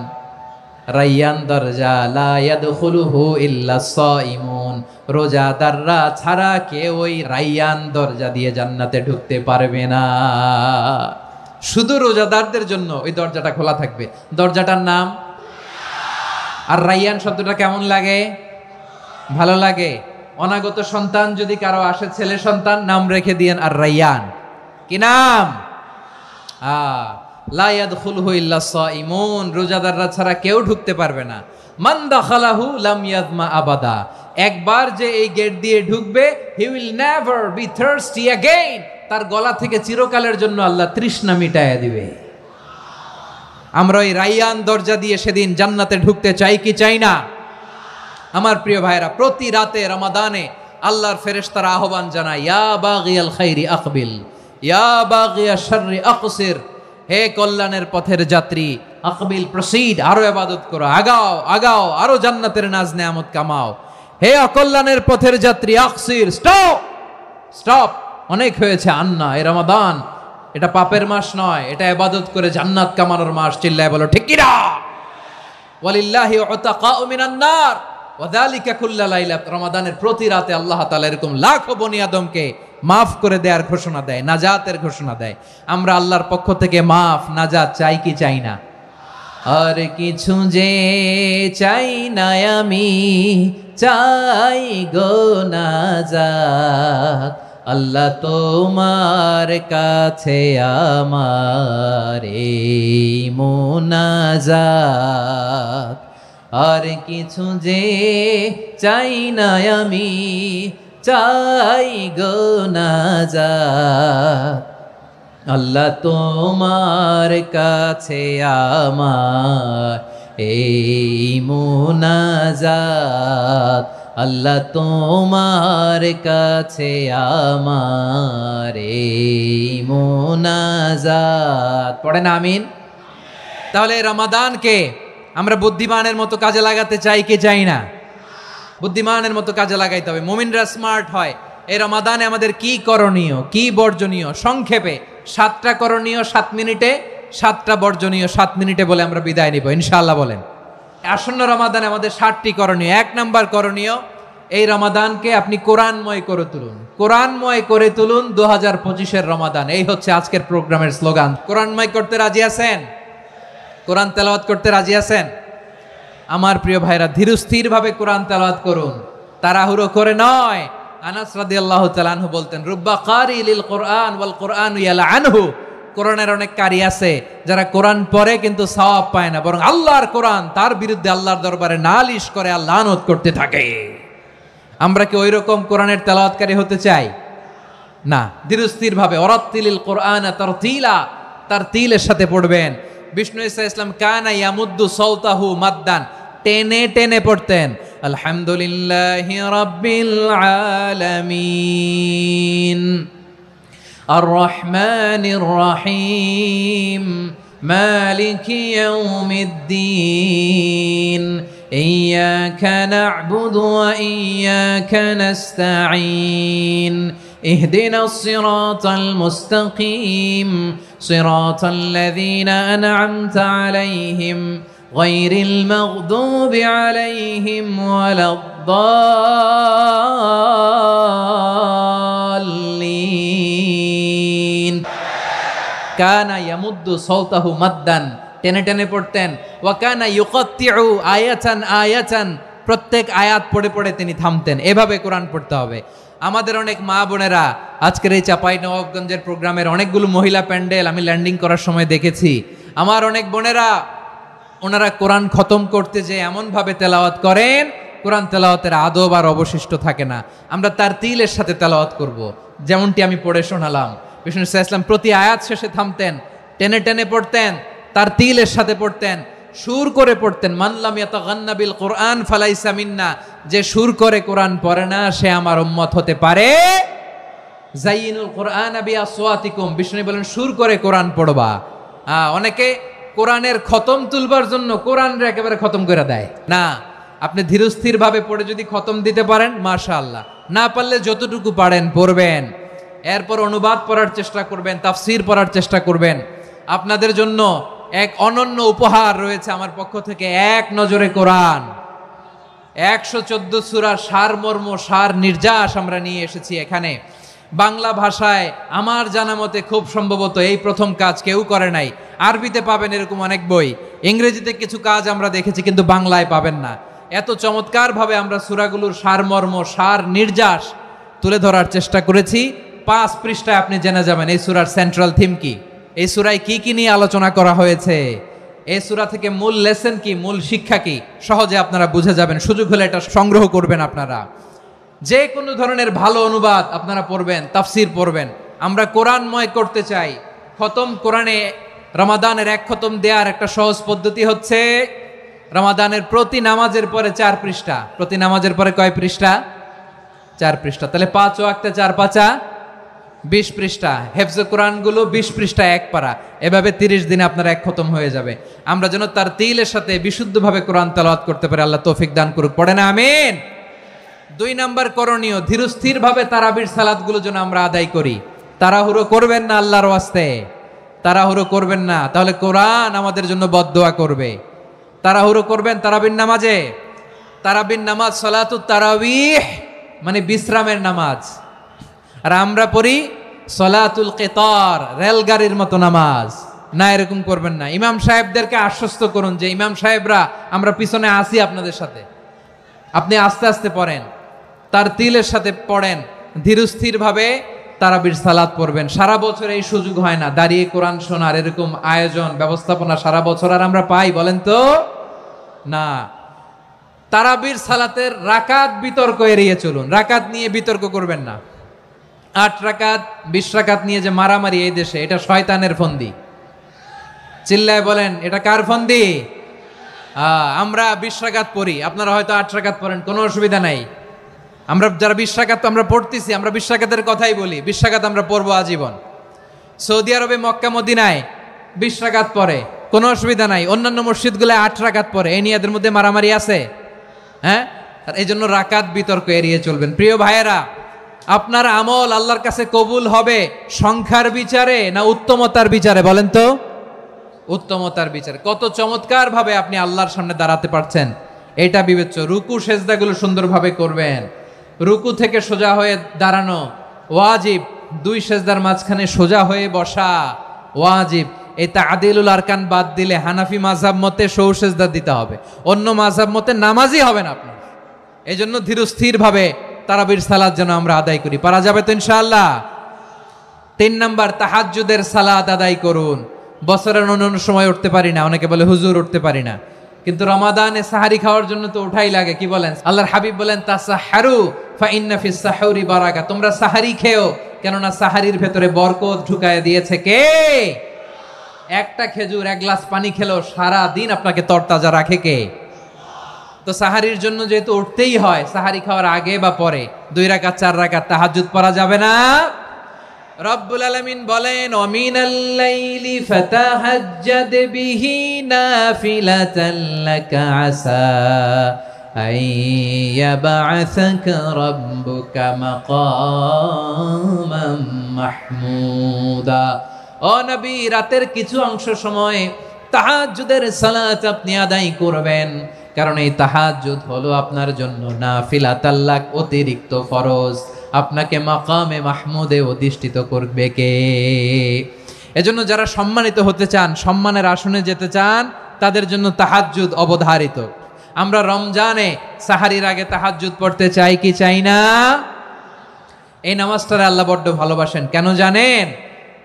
রায়্যান দরজা, লা ইয়াদখুলুহু ইল্লা সাইমুন, রোজাদাররা ছাড়া কেউ ওই রায়্যান দরজা দিয়ে জান্নাতে ঢুকতে পারবে না। শুধু রোজাদারদের জন্য ওই দরজাটা খোলা থাকবে। দরজাটার নাম আর রায়্যান। শব্দটা কেমন লাগে? ভালো লাগে। অনাগত সন্তান যদি কারো আসে, ছেলে সন্তান, নাম রেখে দিয়েন আর রায়্যান। কি নাম? লা ইয়াদখুলুহু ইল্লা সাইমুন, রোজাদাররা ছাড়া কেউ ঢুকতে পারবে না। মান দাখালাহু লাম ইয়াযমা আবাদা, একবার যে এই গেট দিয়ে ঢুকবে, he will never be thirsty again, তার গলা থেকে চিরকালের জন্য আল্লাহ তৃষ্ণা মিটায়া দিবে। আমরা ওই রায়্যান দরজা দিয়ে সেদিন জান্নাতে ঢুকতে চাই কি চাই না? আমার প্রিয় ভাইরা, প্রতি রাতে রমাদানে আল্লাহর ফেরেশতারা আহ্বান জানায়, ইয়া বাগিয়াল খাইরি আকবিল, ইয়া বাগিয়াশ শাররি আকসির, হে কল্যাণের পথের যাত্রী, আকবিল, প্রসিড, আরো ইবাদত করো, আগাও আগাও, আরো জান্নাতের নাজ নেয়ামত কামাও। হে অকল্যাণের পথের যাত্রী, আকসির, স্টপ স্টপ, অনেক হয়েছে। আন্না, এ রমাদান এটা পাপের মাস নয়, এটা ইবাদত করে জান্নাত কামানোর মাস। চিল্লায় বলো ঠিক কি না? ওয়ালিল্লাহি উতাকাউ মিনান নার ওয়া যালিকা কুল্লা লাইলা, রমাদানের প্রতি রাতে আল্লাহ তাআলা এরকম লাখো বনি আদমকে মাফ করে দেওয়ার ঘোষণা দেয়, নাজাতের ঘোষণা দেয়। আমরা আল্লাহর পক্ষ থেকে মাফ, নাজাত চাই কি চাই না? আর কিছু যে চাই না আমি, চাই গো নাজাত, আল্লাহ তোমার কাছে আমার এই মুনাজাত। আর কিছু যে চাই না আমি, চাই গো নাজাত, আল্লাহ তোমার কাছে আমার এই মুনাজাত, আল্লাহ তোমার কাছে আমার এই মুনাজাত। পড়েন আমিন। তাহলে রমাদানকে আমরা বুদ্ধিমানের মতো কাজে লাগাতে চাই কি চাই না? বুদ্ধিমানের মতো কাজে লাগাইতে হবে, মুমিনরা স্মার্ট হয়। এই রমাদানে আমাদের কি করণীয়, কি বর্জনীয়, সংক্ষেপে 7টা করণীয় 7 মিনিটে, 7টা বর্জনীয় 7 মিনিটে বলে আমরা বিদায় নিব ইনশাআল্লাহ। বলেন, আসন্ন রমাদানে আমাদের 7টি করণীয়। 1 নাম্বার করণীয়, এই রমাদানকে আপনি কোরআনময় করে তুলুন। কোরআনময় করে তুলুন 2025-এর রমাদান। এই হচ্ছে আজকের প্রোগ্রামের স্লোগান। কোরআনময় করতে রাজি আছেন? কোরআন তেলাওয়াত করতে রাজি আছেন? আমার প্রিয় ভাইরা, ধীরস্থির ভাবে কোরআন তেলাওয়াত করুন, তাড়াহুড়ো করে নয়। আনাস রাদিয়াল্লাহু তাআলা আনহু বলতেন, রুব্বা কারি লিল কোরআন ওয়াল কোরআন ইয়ালআনহু। কোরআনের অনেক কারি আছে যারা কোরআন পড়ে কিন্তু সওয়াব পায় না, বরং আল্লাহর কোরআন তার বিরুদ্ধে আল্লাহর দরবারে নালিশ করে আর লানত করতে থাকে। আমরা কি ওই রকম কোরআনের তেলাওয়াতকারী হতে চাই? না। ধীরস্থির ভাবে ওয়ারাত্তিলিল কোরআন তারতিলা, তারতিলের সাথে পড়বেন। বিষ্ণু ঈসা ইসলাম কানা ইয়ামুদ্দু সাওতাহু মাদ্দান, টেনে টেনে পড়তেন। আলহামদুলিল্লাহি রাব্বিল আলামিন আর রহমানির রহিম মালিকি ইয়াউমিদ্দিন ইয়্যাকা না'বুদু ওয়া ইয়্যাকা নাস্তাঈন اهدنا الصراط المستقيم صراط الذين أنعمت عليهم غير المغضوب عليهم ولا الضالين كان يمد صوته مدا টেনে টেনে পড়তেন। ওয়াকানা ইউকাত্তিউ আয়াতান আয়াতান, প্রত্যেক আয়াত পড়ে পড়ে তিনি থামতেন। এভাবে কোরআন পড়তে হবে। আমাদের অনেক মা বোনেরা আজকের এই চাঁপাইনবাবগঞ্জের প্রোগ্রামের অনেকগুলো মহিলা প্যান্ডেল আমি ল্যান্ডিং করার সময় দেখেছি। আমার অনেক বোনেরা ওনারা কোরআন খতম করতে যে এমনভাবে তেলাওয়াত করেন, কোরআন তেলাওয়াতের আদব আর অবশিষ্ট থাকে না। আমরা তার তিলের সাথে তেলাওয়াত করব, যেমনটি আমি পড়ে শোনালাম। বিষ্ণু ইসলাম প্রতি আয়াত শেষে থামতেন, টেনে টেনে পড়তেন, তার তিলের সাথে পড়তেন, সুর করে পড়তেন। মানলাম ইয়াতাগান্না বিল কোরআন ফালাইসা মিন্না, যে সুর করে কোরআন পড়ে না সে আমার উম্মত হতে পারে। জাইয়িনুল কোরআন বিআসওয়াতিকুম, বিষ্ণু বলেন সুর করে কোরআন পড়বা। অনেকে কোরআনের খতম তুলবার জন্য কোরআনরে একেবারে খতম করে দেয়। না, আপনি ধীরস্থির ভাবে পড়ে যদি খতম দিতে পারেন মাশাআল্লাহ, না পারলে যতটুকু পারেন পড়বেন। এরপর অনুবাদ পড়ার চেষ্টা করবেন, তাফসীর পড়ার চেষ্টা করবেন। আপনাদের জন্য এক অনন্য উপহার রয়েছে আমার পক্ষ থেকে, এক নজরে কোরআন। 114 সূরার সারমর্ম, সার নির্যাস আমরা নিয়ে এসেছি এখানে বাংলা ভাষায়। আমার জানা মতে খুব সম্ভবত এই প্রথম কাজ, কেউ করে নাই। আরবিতে পাবেন এরকম অনেক বই, ইংরেজিতে কিছু কাজ আমরা দেখেছি, কিন্তু বাংলায় পাবেন না। এত চমৎকার ভাবে আমরা সূরাগুলোর সারমর্ম, সার নির্যাস তুলে ধরার চেষ্টা করেছি। 5 পৃষ্ঠায় আপনি জেনে যাবেন এই সূরার সেন্ট্রাল থিম কি, এই সূরায় কি কি নিয়ে আলোচনা করা হয়েছে, এই সূরা থেকে মূল লেসন কি, মূল শিক্ষা কি, সহজে আপনারা বুঝে যাবেন। সুযোগ হলে এটা সংগ্রহ করবেন আপনারা। যে কোনো ধরনের ভালো অনুবাদ আপনারা পড়বেন, তাফসীর পড়বেন। আমরা কোরআনময় করতে চাই। খতম কোরআনে রমাদানের 1 খতম দেওয়ার একটা সহজ পদ্ধতি হচ্ছে রমাদানের প্রতি নামাজের পরে 4 পৃষ্ঠা। প্রতি নামাজের পরে কয় পৃষ্ঠা? 4 পৃষ্ঠা। তাহলে 5 ওয়াক্তে 4 পাঁচা 20 পৃষ্ঠা। হেফজে কোরআনগুলো 20 পৃষ্ঠা 1 পারা। এভাবে 30 দিনে আপনার 1 খতম হয়ে যাবে। আমরা যেন তার তিলের সাথে বিশুদ্ধভাবে কোরআন তেলাওয়াত করতে পারি, আল্লাহ তৌফিক দান করুক। পড়ে না আমিন। 2 নাম্বার করণীয়, ধীরস্থির ভাবে তারাবির সালাতগুলো যেন আমরা আদায় করি। তাড়াহুড়ো করবেন না আল্লাহর ওয়াস্তে, তাড়াহুড়ো করবেন না, তাহলে কোরআন আমাদের জন্য বদদোয়া করবে। তাড়াহুড়ো করবেন তারাবির নামাজে। তারাবির নামাজ সালাতুত তারাবিহ মানে বিশ্রামের নামাজ, আর আমরা পড়ি সলাতুল কিতার, রেলগাড়ির মতো নামাজ। না, এরকম করবেন না। ইমাম সাহেবদেরকে আশ্বস্ত করুন যে ইমাম সাহেবরা আমরা পিছনে আসি আপনাদের সাথে, আপনি আস্তে আস্তে পড়েন, তার তিলের সাথে পড়েন, ধীরস্থির ভাবে তারাবির সালাত পড়বেন। সারা বছর এই সুযোগ হয় না দাঁড়িয়ে কোরআন শোনার, এরকম আয়োজন ব্যবস্থাপনা সারা বছর আর আমরা পাই বলেন তো না। তারাবির সালাতের রাকাত বিতর্ক এড়িয়ে চলুন, রাকাত নিয়ে বিতর্ক করবেন না। 8 রাকাত 20 রাকাত নিয়ে যে মারামারি এই দেশে, এটা শয়তানের ফন্দি। চিল্লায় বলেন এটা কার ফন্দি? আমরা 20 রাকাত পড়ি, আপনারা হয়তো 8 রাকাত পড়েন, কোনো অসুবিধা নাই। আমরা যারা 20 রাকাত আমরা পড়তেছি, আমরা 20 রাকাতের কথাই বলি, 20 রাকাত আমরা পড়বো আজীবন। সৌদি আরবে মক্কা মদিনায় 20 রাকাত পড়ে, কোনো অসুবিধা নাই। অন্যান্য মসজিদগুলোয় 8 রাকাত পড়ে, এই নিয়ে এদের মধ্যে মারামারি আছে? হ্যাঁ, এই জন্য রাকাত বিতর্ক এড়িয়ে চলবেন। প্রিয় ভাইয়েরা, আপনার আমল আল্লাহর কাছে কবুল হবে সংখ্যার বিচারে না উত্তমতার বিচারে বলেন তো? উত্তমতার বিচারে। কত চমৎকার ভাবে আপনি আল্লাহর সামনে দাঁড়াতে পারছেন এটা বিবেচ্য। রুকু সেজদাগুলো সুন্দরভাবে করবেন, রুকু থেকে সোজা হয়ে দাঁড়ানো ওয়াজিব, 2 সেজদার মাঝখানে সোজা হয়ে বসা ওয়াজিব। এই তা'দিলুল আরকান বাদ দিলে হানাফি মাযহাব মতে সৌ সেজদা দিতে হবে, অন্য মাযহাব মতে নামাজই হবে না আপনার। এই জন্য ধীরস্থির ভাবে তারাবির সালাত যেন আমরা আদায় করি। পারা যাবে তো ইনশাআল্লাহ? 3 নাম্বার, তাহাজ্জুদের সালাত আদায় করুন। বছরের অন্য সময় উঠতে পারি না, অনেকে বলে হুজুর উঠতে পারি না, কিন্তু রমাদানে সাহারি খাওয়ার জন্য তো উঠাই লাগে। কি বলেন? আল্লাহর হাবিব বলেন তাসাহহারু ফা ইন্না ফিস সাহুরি বারাকা, তোমরা সাহারি খেও, কেননা সাহারির ভেতরে বরকত ঢুকায় দিয়েছে কে? একটা খেজুর, 1 গ্লাস পানি খেলো সারা দিন আপনাকে তরতাজা রাখে কে? তো সাহারির জন্য যেহেতু উঠতেই হয়, সাহারি খাওয়ার আগে বা পরে 2 রাকাত 4 রাকাত তাহাজ্জুদ পড়া যাবে না? রব্বুল আলামিন বলেন ওয়ামিনাল লাইলি ফাতাহাজ্জাদ বিহি নাফিলাতান লাকা আসা আইয়াবআসাকা রাব্বুকা মাকামান মাহমুদা। ও নবী, রাতের কিছু অংশ সময় তাহাজ্জুদের সালাত আপনি আদায় করবেন, কারণ এই তাহাজ্জুদ হলো আপনার জন্য নাফিলাতান লাক, অতিরিক্ত ফরজ। আপনাকে মাকামে মাহমুদে অধিষ্ঠিত করবে কে? এজন্য যারা সম্মানিত হতে চান, সম্মানের আসনে যেতে চান, তাদের জন্য তাহাজ্জুদ অবধারিত। আমরা রমজানে সাহারির আগে তাহাজ্জুদ পড়তে চাই কি চাই না? এই নামাজটারে আল্লাহ বড্ড ভালোবাসেন। কেন জানেন?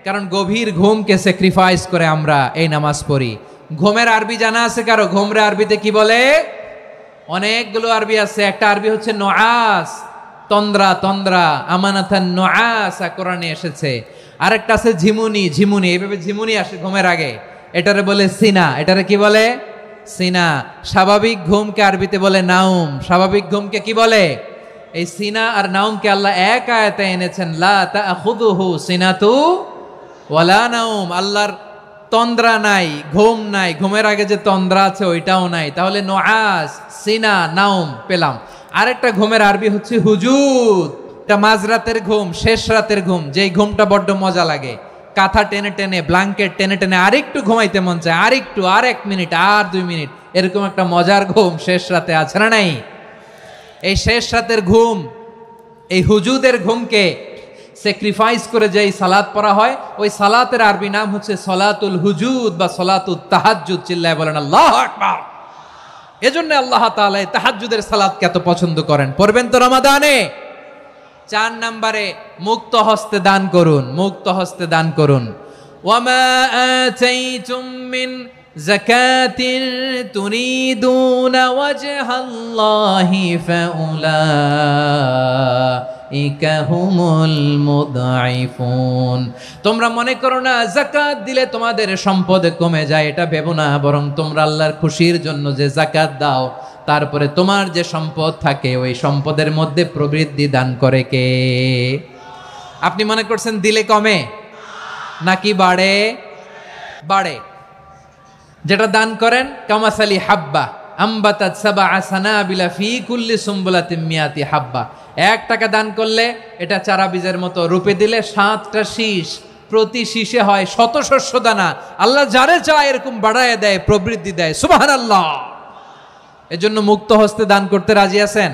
কারণ গভীর ঘুমকে স্যাক্রিফাইস করে আমরা এই নামাজ পড়ি। ঘুমের আরবি জানা আছে কারো? ঘুমরে আরবিতে কি বলে? অনেকগুলো আরবি আছে। একটা আরবি হচ্ছে নুআস, তন্দ্রা, তন্দ্রা, আমানাতান নুআসা কোরআনে এসেছে। আরেকটা আছে ঝিমুনি, ঝিমুনি, এইভাবে ঝিমুনি আসে ঘুমের আগে, এটারে বলে সিনা। এটারে কি বলে? সিনা। স্বাভাবিক ঘুমকে আরবিতে বলে নাউম। স্বাভাবিক ঘুমকে কি বলে? এই সিনা আর নাউমকে আল্লাহ এক আয়াতে এনেছেন, লা তাখুযুহু সিনাতু ওয়ালা নাউম। আল্লাহর তন্দ্রা নাই, ঘুম নাই, ঘুমের আগে যে তন্দ্রা আছে ওইটাও নাই। তাহলে নুআস, সিনা, নাউম পেলাম। আরেকটা ঘুমের আরবি হচ্ছে হুজুদ। এটা মাঝরাতের ঘুম, শেষ রাতের ঘুম, যেই ঘুমটা বড্ড মজা লাগে। কাঁথা টেনে টেনে, ব্ল্যাঙ্কেট টেনে টেনে আরেকটু ঘুমাইতে মন চায়, আরেকটু, আর 1 মিনিট, আর 2 মিনিট, এরকম একটা মজার ঘুম শেষ রাতে আছে না নাই? এই শেষ রাতের ঘুম, এই হুজুদের ঘুমকে স্যাক্রিফাইস করে যেই সালাত পড়া হয়, ওই সালাতের আরবি নাম হচ্ছে সলাতুল হুজুদ বা সলাতুত তাহাজ্জুদ। চিল্লায় বলেন আল্লাহু আকবার। এজন্য আল্লাহ তাআলা এই তাহাজ্জুদের সালাতকে এত পছন্দ করেন। পড়বেন তো রমাদানে? 4 নম্বরে মুক্ত হস্তে দান করুন, মুক্ত হস্তে দান করুন। ওয়ামা আতাইতুম মিন যাকাতিন তুরিদুনা ওয়াজহাল্লাহি ফাউলাইকা হুমুল মুদঈফুন। তোমরা মনে করো না যাকাত দিলে তোমাদের সম্পদ কমে যায়, এটা ভেবো না। বরং তোমরা আল্লাহর খুশির জন্য যে যাকাত দাও, তারপরে তোমার যে সম্পদ থাকে ওই সম্পদের মধ্যে প্রবৃদ্ধি দান করে কে? আপনি মনে করছেন দিলে কমে নাকি বাড়ে? বাড়ে। যেটা দান করেন কামাসালি হাব্বা আম্বাতাত সাবআ সানাবিলা ফি কুল্লি সুম্বুলাতিন মিয়াতি হাব্বা। 1 টাকা দান করলে এটা চারা বীজের মতো, রূপে দিলে 7টা শীষ, প্রতি শীষে হয় 100 শস্য দানা। আল্লাহ যারে চায় এরকম বাড়ায় দেয়, প্রবৃদ্ধি দেয়। সুবহানাল্লাহ। এজন্য মুক্ত হস্তে দান করতে রাজি আছেন?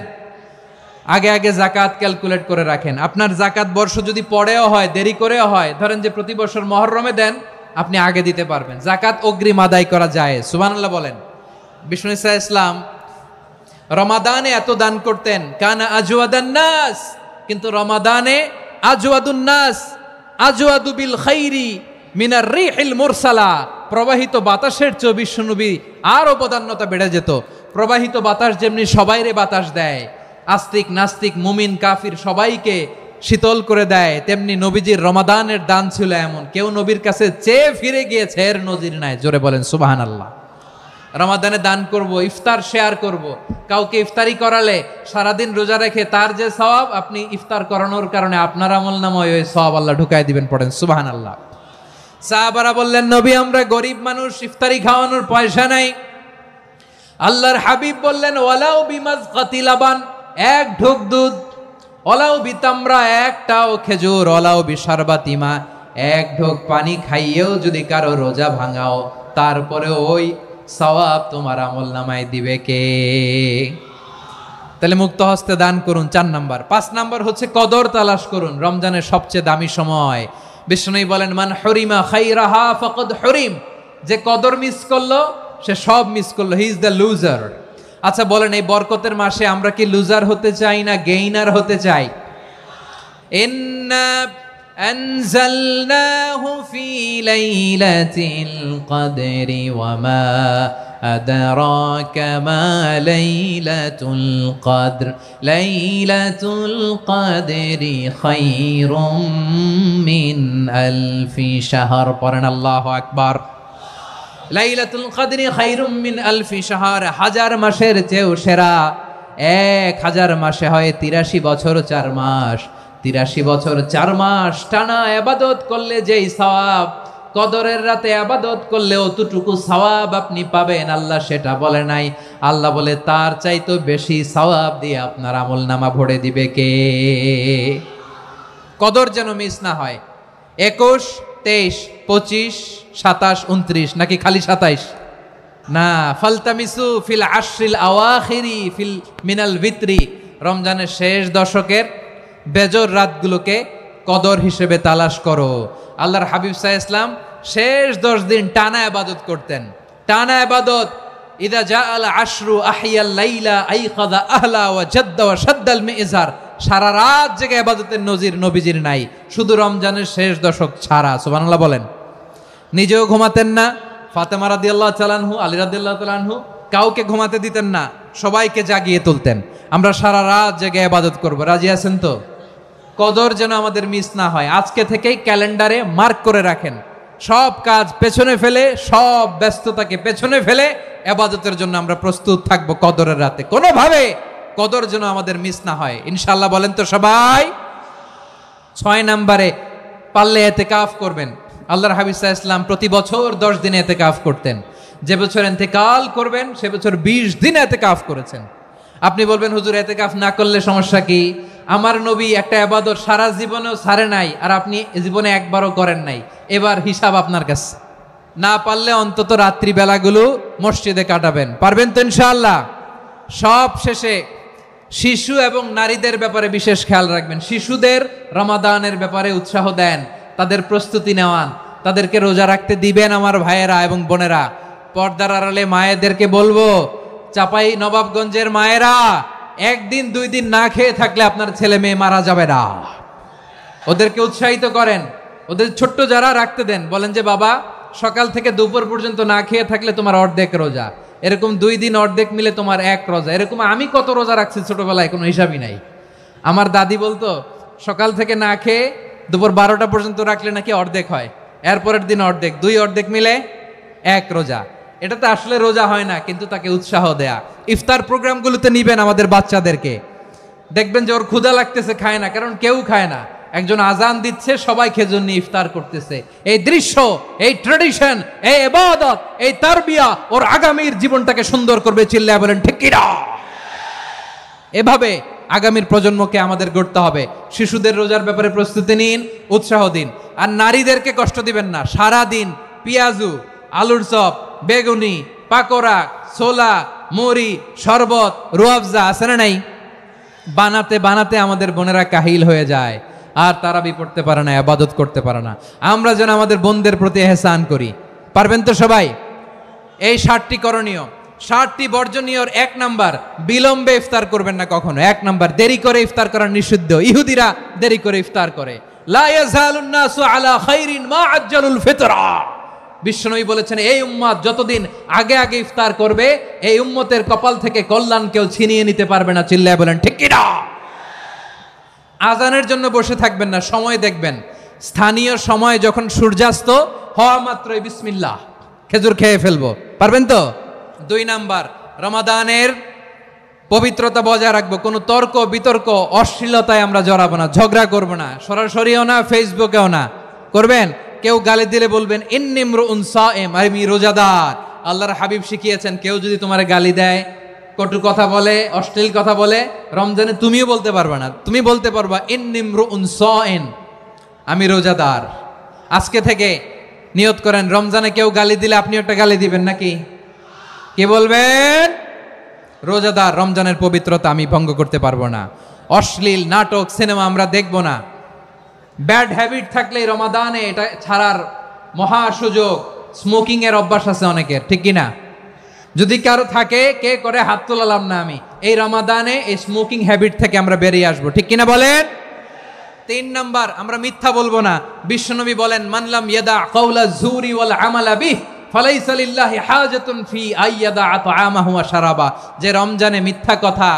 আগে আগে যাকাত ক্যালকুলেট করে রাখেন। আপনার যাকাত বর্ষ যদি পরেও হয়, দেরি করেও হয়, ধরেন যে প্রতি বছর মুহররমে দেন, আপনি আগে দিতে পারবেন। যাকাত অগ্রিম আদায় করা যায়, সুবহানাল্লাহ বলেন। বিষ্ণু ইসা ইসলাম রমাদানে এত দান করতেন, কানা আজওয়াদান নাস, কিন্তু রমাদানে আজওয়াদুন নাস আজওয়াদু বিল খাইরি মিনার রিহিল মুরসালা, প্রবাহিত বাতাসের চেয়ে বিশ্বনবী আরো বদান্যতা বেড়ে যেত। প্রবাহিত বাতাস যেমনি সবাইরে বাতাস দেয়, আস্তিক নাস্তিক মুমিন কাফির সবাইকে শীতল করে দেয়, তেমনি নবীজির রমাদানের দান ছিল এমন, কেউ নবীর কাছে চেয়ে ফিরে গিয়েছে এর নজির নাই। জোরে বলেন সুবহানাল্লাহ। রমাদানে দান করব, ইফতার শেয়ার করব। কাউকে ইফতারি করালে সারাদিন রোজা রেখে তার যে সওয়াব, আপনি ইফতার করানোর কারণে আপনার আমলনামায় ওই সওয়াব আল্লাহ ঢুকায় দিবেন। পড়েন সুবহানাল্লাহ। সাহাবারা বললেন, নবী আমরা গরিব মানুষ, ইফতারি খাওয়ানোর পয়সা নাই। আল্লাহর হাবিব বললেন, ওয়ালাউ বিমাজকাতি লাবান, এক ঢোক দুধ, ওয়ালাউ বিতামরা, একটাও খেজুর, ওয়ালাউ বিশারবাতি মা, এক ঢোক পানি খাইয়েও যদি কারো রোজা ভাঙাও, তারপরে ওই সওয়াব তোমার আমলনামায় দিবে কে? তাহলে মুক্ত হস্তে দান করুন, 4 নাম্বার। 5 নাম্বার হচ্ছে কদর তালাশ করুন। রমজানের সবচেয়ে দামি সময়। বিষ্ণু বলেন, মান হরিমা খাইরাহা ফাকাদ হরিম, যে কদর মিস করলো সে সব মিস করলো, হি ইজ দ্য লুজার। আচ্ছা বলেন, এই বরকতের মাসে আমরা কি লুজার হতে চাই না গেইনার হতে চাই? ইন্না আনজালনাহু ফি লাইলাতিল কদরি ওয়া মা আদরাকা মা লাইলাতুল কদর, লাইলাতুল কদরি খায়রুম মিন আলফি শাহর। পড়েন আল্লাহু আকবার। লাইলাতুল কদরি খায়রুম মিন আলফি শাহর, 1000 মাসের চেয়েও সেরা। 1000 মাসে হয় 83 বছর 4 মাস। 83 বছর 4 মাস টানা ইবাদত করলে যেই সওয়াব, কদরের রাতে ইবাদত করলে অতটুকু সওয়াব আপনি পাবেন, আল্লাহ সেটা বলে নাই। আল্লাহ বলে তার চাইতে বেশি সওয়াব দিয়ে আপনার আমলনামা ভরে দিবে কে? কদর যেন মিস না হয়। 21, 23, 25, 27, 29 নাকি খালি 27? না, ফালতামিসু ফিল আশরিল আওয়াখিরি ফিল মিনাল ভিতরি, রমজানের শেষ দশকের বেজর রাতগুলোকে কদর হিসেবে তালাশ করো। আল্লাহর হাবিব সাল্লাল্লাহু আলাইহি ওয়াসাল্লাম শেষ 10 দিন টানা ইবাদত করতেন, টানা ইবাদত। ইদা জাআল আশরু আহিয়াল লাইলা আইকাযা আহলা ওয়া জাদ্দা ওয়া শাদ্দাল মিজার, সারা রাত জেগে ইবাদতের নজির নবীজির নাই, শুধু রমজানের শেষ দশক ছাড়া। সুবহানাল্লাহ বলেন। নিজেও ঘুমাতেন না। ফাতেমা রাদিয়াল্লাহু তাআলা আনহু, আলী রাদিয়াল্লাহু তাআলা আনহু কাউকে ঘুমাতে দিতেন না, সবাইকে জাগিয়ে তুলতেন। আমরা সারা রাত জেগে ইবাদত করব, রাজি আছেন তো? কদর যেন আমাদের মিস না হয়। আজকে থেকেই ক্যালেন্ডারে মার্ক করে রাখেন, সব কাজ পেছনে ফেলে, সব ব্যস্ততাকে পেছনে ফেলে ইবাদতের জন্য আমরা প্রস্তুত থাকবো কদরের রাতে। কোনোভাবে কদর যেন আমাদের মিস না হয়, ইনশাআল্লাহ। বলেন তো সবাই। 6 নম্বরে পারলে ইতিকাফ করবেন। আল্লাহর হাবিব সাল্লাল্লাহু আলাইহি ওয়াসাল্লাম প্রতি বছর 10 দিন ইতিকাফ করতেন। যে বছর ইন্তেকাল করবেন সে বছর 20 দিন ইতিকাফ করেছেন। আপনি বলবেন, হুজুর ইতিকাফ না করলে সমস্যা কি? আমার নবী একটা ইবাদত সারা জীবনেও ছাড়ে নাই, আর আপনি জীবনে একবারও করেন নাই। এবার হিসাব আপনার কাছে। না পারলে অন্তত রাত্রি বেলাগুলো মসজিদে কাটাবেন। পারবেন তো ইনশাআল্লাহ? সব শেষে শিশু এবং নারীদের ব্যাপারে বিশেষ খেয়াল রাখবেন। শিশুদের রমাদানের ব্যাপারে উৎসাহ দেন, তাদের প্রস্তুতি নেওয়ান, তাদেরকে রোজা রাখতে দিবেন। আমার ভাইয়েরা এবং বোনেরা, পর্দার আড়ালে মায়েদেরকে বলবো, চাপাই নবাবগঞ্জের মায়েরা, 1 দিন 2 দিন না খেয়ে থাকলে আপনার ছেলে মেয়ে মারা যাবে না। ওদেরকে উৎসাহিত করেন, ওদের ছোট্ট যারা রাখতে দেন, বলেন যে বাবা সকাল থেকে দুপুর পর্যন্ত না খেয়ে থাকলে তোমার অর্ধেক রোজা, এরকম 2 দিন অর্ধেক মিলে তোমার 1 রোজা। এরকম আমি কত রোজা রাখছি ছোটবেলায়, কোনো হিসাবই নাই। আমার দাদি বলতো সকাল থেকে না খেয়ে দুপুর 12টা পর্যন্ত রাখলে নাকি অর্ধেক হয়, এরপরের দিন অর্ধেক, 2 অর্ধেক মিলে 1 রোজা। এটা তো আসলে রোজা হয় না, কিন্তু তাকে উৎসাহ দেয়া। ইফতার প্রোগ্রামগুলোতে নিবেন আমাদের বাচ্চাদেরকে, দেখবেন যে ওর ক্ষুধা লাগতেছে, খায় না, কারণ কেউ খায় না। একজন আজান দিচ্ছে, সবাই খেজুর নিয়ে ইফতার করতেছে। এই দৃশ্য, এই ট্রেডিশন, এই ইবাদত, এই তারবিয়া ওর আগামীর জীবনটাকে সুন্দর করবে। চিল্লায় বলেন ঠিক কি না? এভাবে আগামীর প্রজন্মকে আমাদের গড়তে হবে। শিশুদের রোজার ব্যাপারে প্রস্তুতি নিন, উৎসাহ দিন। আর নারীদেরকে কষ্ট দিবেন না। সারা দিন পেঁয়াজু, আলুর চপ, বেগুনি, পাকোড়া, ছোলা, মুড়ি, শরবত, রুয়াবজা আছে না নাই? বানাতে বানাতে আমাদের বোনেরা কাহিল হয়ে যায়। আর তারাবি পড়তে পারে না, ইবাদত করতে পারে না। আমরা যেন আমাদের বোনদের প্রতি ইহসান করি। পারবেন তো সবাই? এই 60টি করণীয়, 60টি বর্জনীয়র 1 নাম্বার, বিলম্বে ইফতার করবেন না কখনো। 1 নাম্বার, দেরি করে ইফতার করা নিষিদ্ধ। ইহুদিরা দেরি করে ইফতার করে। লা ইয়াজালুন নাসু আলা খাইরিন মা আজ্জালুল ফিতরা। বিশ্বনবী বলেছেন, এই উম্মত যতদিন আগে আগে ইফতার করবে, এই উম্মতের কপাল থেকে কল্যাণ কেউ ছিনিয়ে নিতে পারবে না। চিল্লায় বলেন ঠিক কি না? আজানের জন্য বসে থাকবেন না, সময় দেখবেন। স্থানীয় সময় যখন সূর্যাস্ত হওয়া মাত্রই বিসমিল্লাহ, খেজুর খেয়ে ফেলবো। পারবেন তো? 2 নাম্বার, রমাদানের পবিত্রতা বজায় রাখবো। কোনো তর্ক বিতর্ক অশ্লীলতায় আমরা জড়াবো না, ঝগড়া করবো না, সরাসরিও না, ফেসবুকেও না। করবেন? কেউ গালি দিলে বলবেন ইন্নিমরুউন সায়েম, আমি রোজাদার। আল্লাহর হাবিব শিখিয়েছেন, কেউ যদি তোমার গালি দেয়, কটু কথা বলে, অশ্লীল কথা বলে, রমজানে তুমিও বলতে পারবে না। তুমি বলতে পারবা ইন্নিমরুউন সায়েম, আমি রোজাদার। আজকে থেকে নিয়ত করেন, রমজানে কেউ গালি দিলে আপনি একটা গালি দিবেন নাকি? কি বলবেন? রোজাদার, রমজানের পবিত্রতা আমি ভঙ্গ করতে পারবো না। অশ্লীল নাটক সিনেমা আমরা দেখব না। ব্যাড হ্যাবিট থাকলে রমাদানে এটা ছাড়ার মহা সুযোগ। স্মোকিং এর অভ্যাস আছে অনেকের, ঠিক কিনা? যদি কারো থাকে, কে করে হাত তোলালাম না আমি, এই রমাদানে এই স্মোকিং হ্যাবিট থেকে আমরা বেরিয়ে আসবো, ঠিক কিনা বলেন? 3 নাম্বার, আমরা মিথ্যা বলবো না। বিশ্বনবী বলেন, মানলাম ইয়াদা কাওলা যুরি ওয়াল আমালা বিহ ফালাইসা লিল্লাহি হাজাতুন ফি আইয়াদা তাআমাহু ওয়া শারাবা। যে রমজানে মিথ্যা কথা,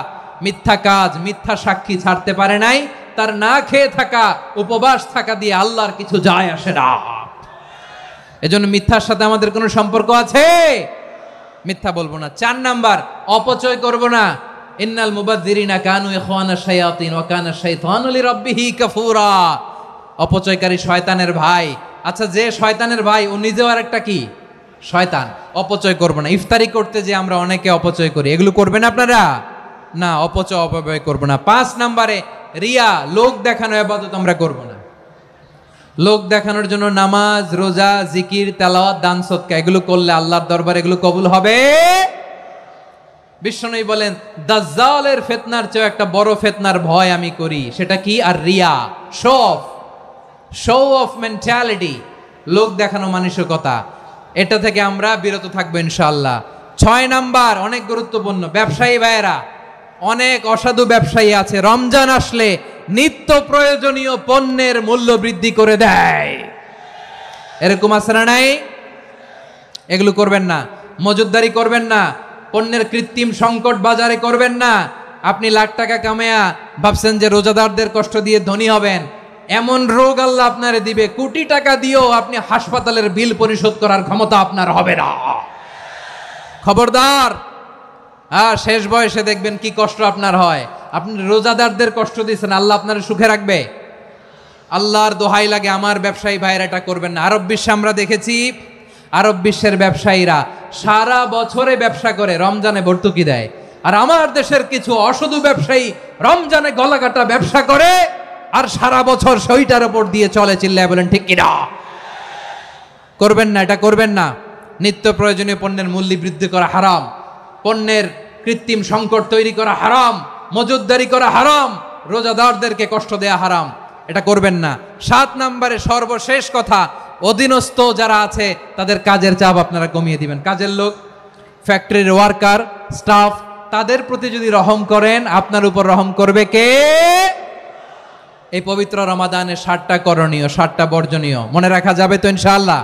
মিথ্যা কাজ, মিথ্যা সাক্ষী ছাড়তে পারে নাই, তার না খেয়ে থাকা, উপবাস থাকা দিয়ে আল্লাহর কিছু যায় আসে না। এজন্য মিথ্যার সাথে আমাদের কোনো সম্পর্ক আছে? মিথ্যা বলবো না। 4 নাম্বার, অপচয় করব না। ইন্নাল মুবাযযিরিনা কানু ইখওয়ানা শায়াতিন ওয়া কানা শাইতানু লিরাব্বিহি কাফুরা। অপচয়কারী শয়তানের ভাই। আচ্ছা, যে শয়তানের ভাই, ও নিজেও আরেকটা কি? শয়তান। অপচয় করব না। ইফতারি করতে যে আমরা অনেকে অপচয় করি, এগুলো করবেন আপনারা? না, অপব্যয় করব না। 5 নাম্বারে, রিয়া, লোক দেখানো ইবাদত আমরা করব না। লোক দেখানোর জন্য নামাজ, রোজা, জিকির, তেলাওয়াত, দান, সদকা এগুলো করলে আল্লাহর দরবারে এগুলো কবুল হবে। বিশ্বনবী বলেন, দাজ্জালের ফিতনার চেয়ে একটা বড় ফিতনার ভয় আমি করি, সেটা কি? আর রিয়া, শো অফ মেন্টালিটি, লোক দেখানো মানসিকতা। এটা থেকে আমরা বিরত থাকবো ইনশাআল্লাহ। 6 নাম্বার, অনেক গুরুত্বপূর্ণ। ব্যবসায়ী ভাইয়েরা, অনেক অসাধু ব্যবসায়ী আছে, রমজান আসলে নিত্য প্রয়োজনীয় পণ্যের মূল্য বৃদ্ধি করে দেয়। এরকম আছে না নাই? এগুলো করবেন না। মজুদদারি করবেন না। পণ্যের কৃত্রিম সংকট বাজারে করবেন না। আপনি লাখ টাকা কামায়া ভাবছেন যে রোজাদারদের কষ্ট দিয়ে ধনী হবেন, এমন রোগ আল্লাহ আপনারে দিবে, কোটি টাকা দিয়েও আপনি হাসপাতালের বিল পরিশোধ করার ক্ষমতা আপনার হবে না। খবরদার। শেষ বয়সে দেখবেন কি কষ্ট আপনার হয়। আপনি রোজাদারদের কষ্ট দিয়েছেন, আল্লাহ আপনার সুখে রাখবে? আল্লাহর দোহাই লাগে, আমার ব্যবসায়ী ভাইয়েরা এটা করবেন না। আরব বিশ্বে আমরা দেখেছি, আরব বিশ্বের ব্যবসায়ীরা সারা বছরে ব্যবসা করে, রমজানে ভর্তুকি দেয়। আর আমার দেশের কিছু অসাধু ব্যবসায়ী রমজানে গলাকাটা ব্যবসা করে আর সারা বছর সইটার উপর দিয়ে চলে। চিল্লায় বলেন ঠিক কিনা? করবেন না, এটা করবেন না। নিত্য প্রয়োজনীয় পণ্যের মূল্য বৃদ্ধি করা হারাম, পণ্যের কৃত্রিম সংকট তৈরি করা হারাম, মজুদদারি করা হারাম, রোজাদারদেরকে কষ্ট দেয়া হারাম, এটা করবেন না। 7 নাম্বারে সর্বশেষ কথা, অধীনস্থ যারা আছে তাদের কাজের চাপ আপনারা কমিয়ে দিবেন। কাজের লোক, ফ্যাক্টরির ওয়ার্কার, স্টাফ, তাদের প্রতি যদি রহম করেন, আপনার উপর রহম করবে কে? এই পবিত্র রমাদানের 7টা করণীয়, 7টা বর্জনীয় মনে রাখা যাবে তো ইনশাআল্লাহ?